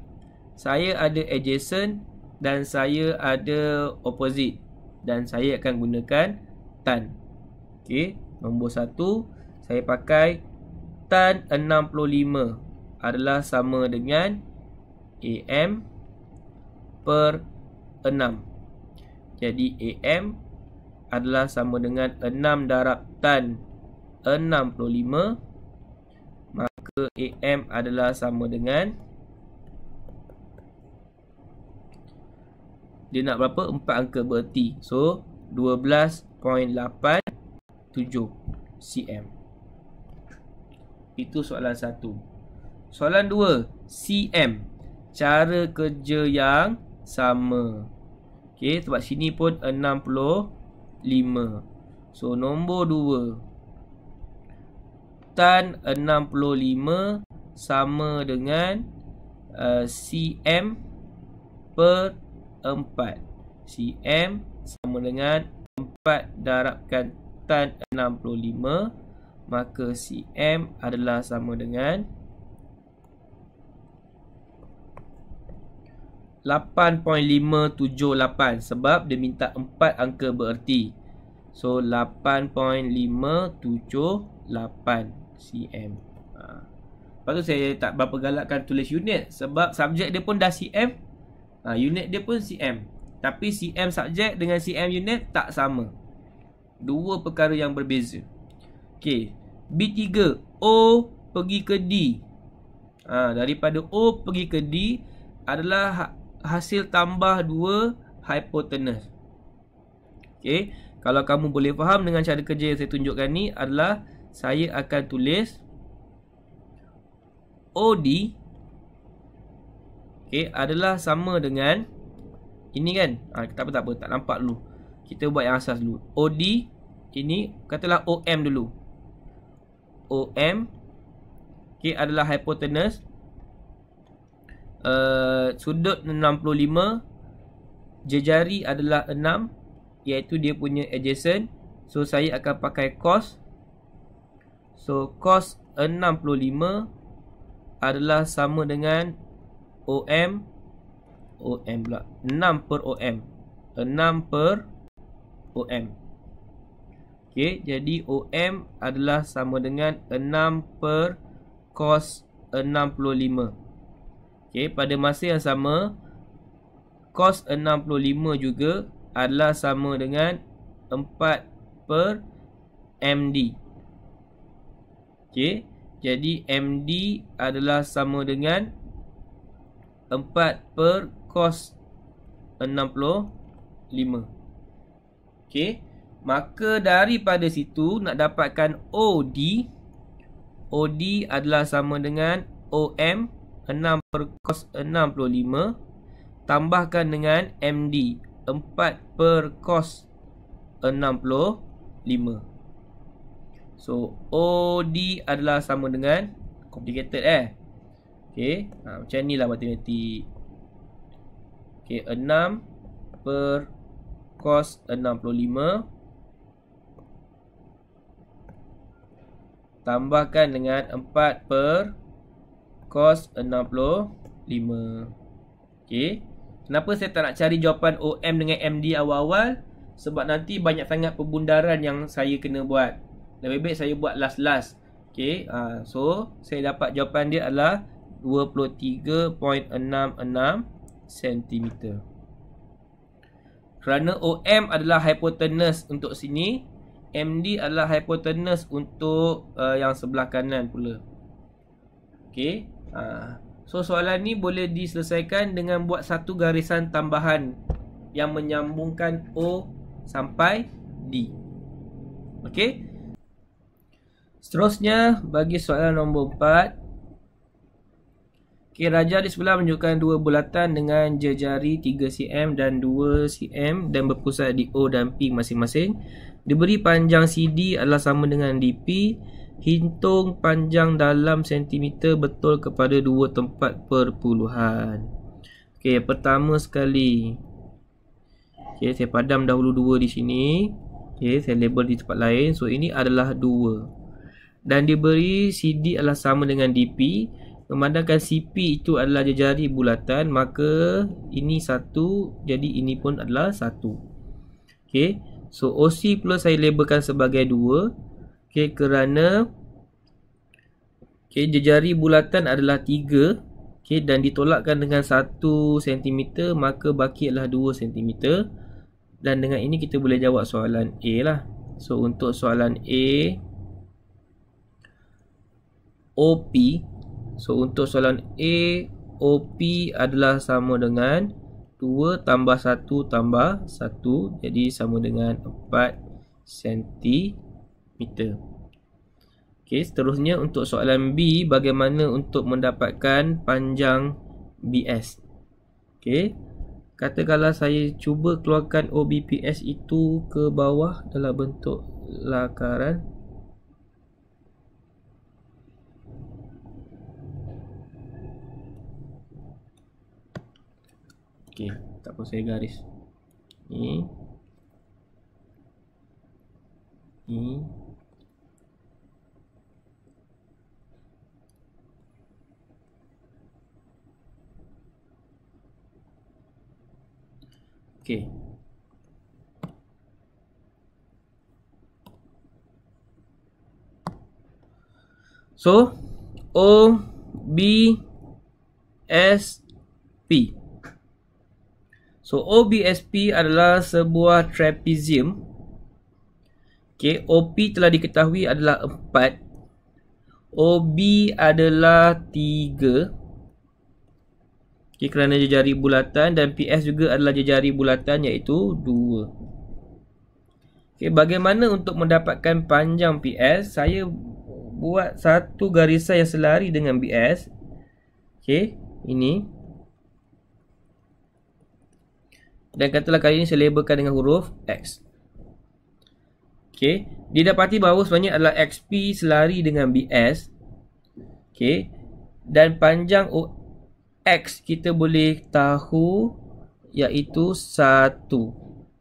saya ada adjacent dan saya ada opposite, dan saya akan gunakan tan. Okay, nombor 1 saya pakai tan 65 adalah sama dengan AM per 6. Jadi AM adalah sama dengan 6 darab tan 65. Maka AM adalah sama dengan, dia nak berapa? 4 angka bererti. So 12.87 cm. Itu soalan 1. Soalan 2, cm. Cara kerja yang sama. Okey, sebab sini pun 65. So nombor 2, tan 65 sama dengan cm per 4. Cm sama dengan 4 darabkan tan 65. Maka cm adalah sama dengan 8.578 sebab dia minta 4 angka bererti. So 8.578 cm. Lepas tu saya tak berapa galakkan tulis unit sebab subjek dia pun dah cm, unit dia pun cm. Tapi cm subjek dengan cm unit tak sama. Dua perkara yang berbeza. Okey, B3, O pergi ke D. Daripada O pergi ke D adalah hasil tambah 2 hipotenus. Okey, kalau kamu boleh faham dengan cara kerja yang saya tunjukkan ni adalah saya akan tulis OD, okey, adalah sama dengan ini kan. Tak apa, tak nampak dulu. Kita buat yang asas dulu. OD ini katalah OM dulu. OM, okey, adalah hipotenus. Sudut 65, jejari adalah 6, iaitu dia punya adjacent. So saya akan pakai cos. So cos 65 adalah sama dengan OM pula 6 per OM. 6 per OM. Okey, jadi OM adalah sama dengan 6 per cos 65. Okey, pada masa yang sama cos 65 juga adalah sama dengan 4 per MD. Okey, jadi MD adalah sama dengan 4 per cos 65. Okey, maka daripada situ nak dapatkan OD. OD adalah sama dengan OM 6 per cos 65 tambahkan dengan MD 4 per cos 65. So OD adalah sama dengan complicated Okey, macam ni lah matematik. Okey, 6 per cos 65 tambahkan dengan 4 per cos 65. Okey, kenapa saya tak nak cari jawapan OM dengan MD awal-awal? Sebab nanti banyak sangat pembundaran yang saya kena buat. Lebih baik saya buat last-last. Okey, so saya dapat jawapan dia adalah 23.66 cm. Kerana OM adalah hypotenuse untuk sini, MD adalah hypotenuse untuk yang sebelah kanan pula. Okey, so soalan ni boleh diselesaikan dengan buat satu garisan tambahan yang menyambungkan O sampai D. Okey, seterusnya bagi soalan nombor 4. Okey, rajah di sebelah menunjukkan dua bulatan dengan jejari 3 cm dan 2 cm dan berpusat di O dan P masing-masing. Diberi panjang CD adalah sama dengan DP. Hitung panjang dalam sentimeter betul kepada dua tempat perpuluhan. Okey, pertama sekali. Okey, saya padam dahulu 2 di sini. Okey, saya label di tempat lain. So ini adalah 2. Dan diberi CD adalah sama dengan DP. Memandangkan CP itu adalah jejari bulatan, maka ini 1, jadi ini pun adalah 1. Okey, so OC pula saya labelkan sebagai 2. Okey, kerana jejari bulatan adalah 3. Okey, dan ditolakkan dengan 1 cm, maka baki adalah 2 cm. Dan dengan ini kita boleh jawab soalan A lah. So untuk soalan A, OP. So untuk soalan A, OP adalah sama dengan 2 tambah 1 tambah 1. Jadi sama dengan 4 cm. Okey, seterusnya untuk soalan B, bagaimana untuk mendapatkan panjang BS. Okey, katakanlah saya cuba keluarkan OBPS itu ke bawah dalam bentuk lakaran. Okey, tak apa, saya garis ni. Okey. So O B S P. So OBSP adalah sebuah trapezium. Okey, OP telah diketahui adalah 4. OB adalah 3. Okey, kerana jejari bulatan, dan PS juga adalah jejari bulatan, iaitu 2. Okey, bagaimana untuk mendapatkan panjang PS? Saya buat satu garisan yang selari dengan BS. Okey, ini. Dan katalah kali ini saya labelkan dengan huruf X. Okey, didapati bahawa sebenarnya adalah XP selari dengan BS. Okey, dan panjang X kita boleh tahu iaitu 1.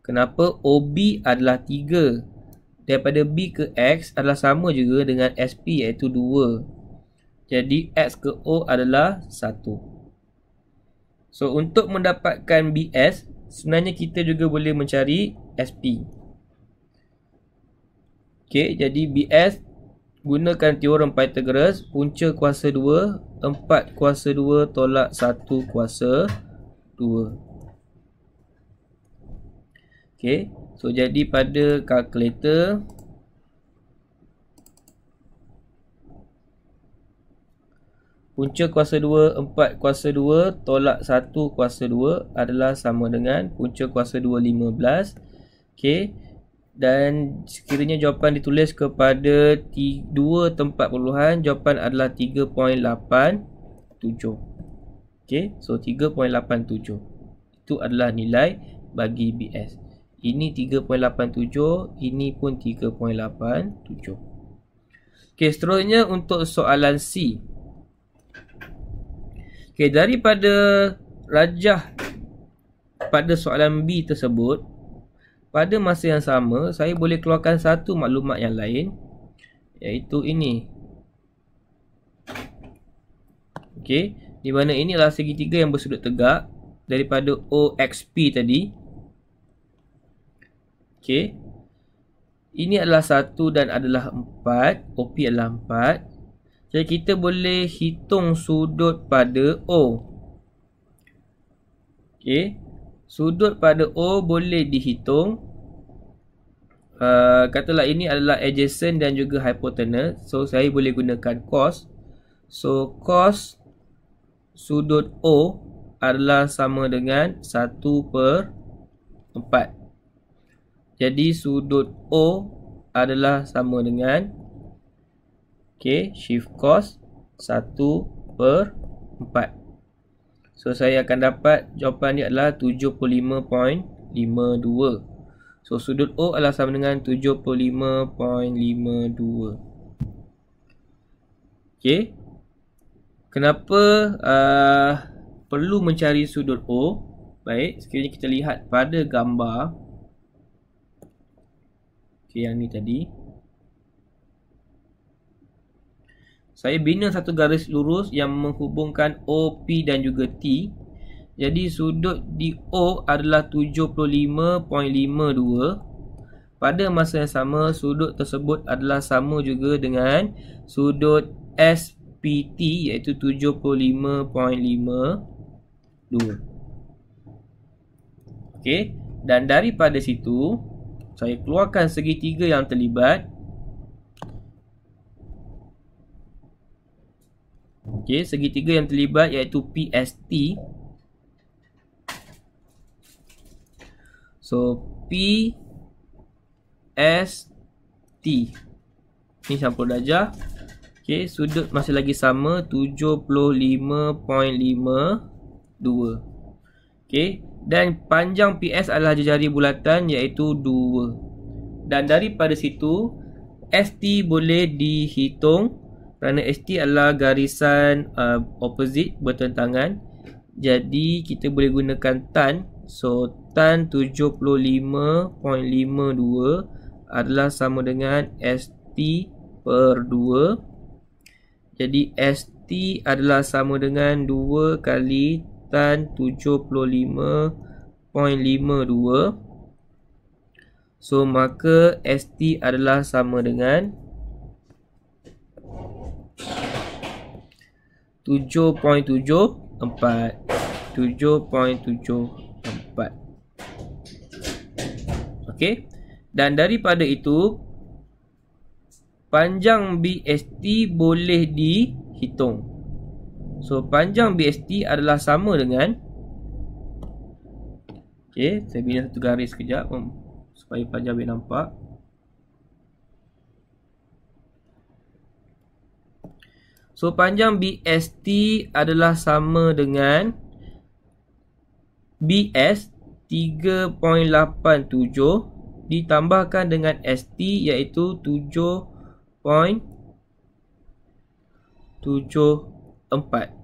Kenapa? OB adalah 3 daripada B ke X adalah sama juga dengan SP iaitu 2. Jadi X ke O adalah 1. So untuk mendapatkan BS, sebenarnya kita juga boleh mencari SP. Okey, jadi BS gunakan teorem Pythagoras, punca kuasa 2, 4 kuasa 2 tolak 1 kuasa 2. Okey, so jadi pada kalkulator punca kuasa 2, 4 kuasa 2 tolak 1 kuasa 2 adalah sama dengan punca kuasa 2, 15. Okey, dan sekiranya jawapan ditulis kepada 2 tempat perpuluhan, jawapan adalah 3.87. Okey, so 3.87 itu adalah nilai bagi BS. Ini 3.87, ini pun 3.87. Okey, seterusnya untuk soalan C. Okey, daripada rajah pada soalan B tersebut, pada masa yang sama, saya boleh keluarkan satu maklumat yang lain, iaitu ini. Okey, di mana ini adalah segitiga yang bersudut tegak daripada OXP tadi. Okey, ini adalah 1 dan adalah 4. OP adalah 4. Jadi kita boleh hitung sudut pada O. Okey, sudut pada O boleh dihitung. Katalah ini adalah adjacent dan juga hypotenuse. So saya boleh gunakan cos. So cos sudut O adalah sama dengan 1/4. Jadi sudut O adalah sama dengan, okey, shift cos 1/4. So saya akan dapat jawapan dia adalah 75.52. So sudut O adalah sama dengan 75.52. Okey, kenapa perlu mencari sudut O? Baik, sekiranya kita lihat pada gambar. Okey, yang ni tadi. Saya bina satu garis lurus yang menghubungkan OP dan juga T. Jadi sudut di O adalah 75.52. Pada masa yang sama, sudut tersebut adalah sama juga dengan sudut SPT iaitu 75.52. Okey, dan daripada situ saya keluarkan segitiga yang terlibat. Okey, segitiga yang terlibat iaitu PST. So PST ni 90 darjah. Okey, sudut masih lagi sama 75.52. Okey, dan panjang PS adalah jari bulatan iaitu 2. Dan daripada situ ST boleh dihitung kerana ST adalah garisan opposite, bertentangan. Jadi kita boleh gunakan tan. So tan 75.52 adalah sama dengan ST/2. Jadi ST adalah sama dengan 2 kali tan 75.52. So maka ST adalah sama dengan 7.74. 7.74. Okey, dan daripada itu panjang BST boleh dihitung. So panjang BST adalah sama dengan, okey, saya bina satu garis sekejap supaya panjang boleh nampak. So panjang BST adalah sama dengan BS 3.87 ditambahkan dengan ST iaitu 7.74.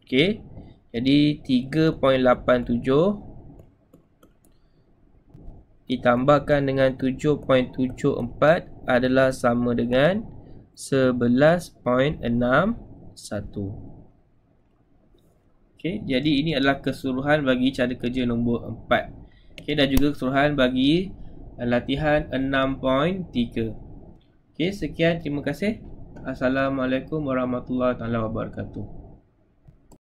Okey, jadi 3.87 ditambahkan dengan 7.74 adalah sama dengan 11.61. Okey, jadi ini adalah keseluruhan bagi cara kerja nombor 4. Okey, dan juga keseluruhan bagi latihan 6.3. Okey, sekian, terima kasih. Assalamualaikum warahmatullahi wabarakatuh.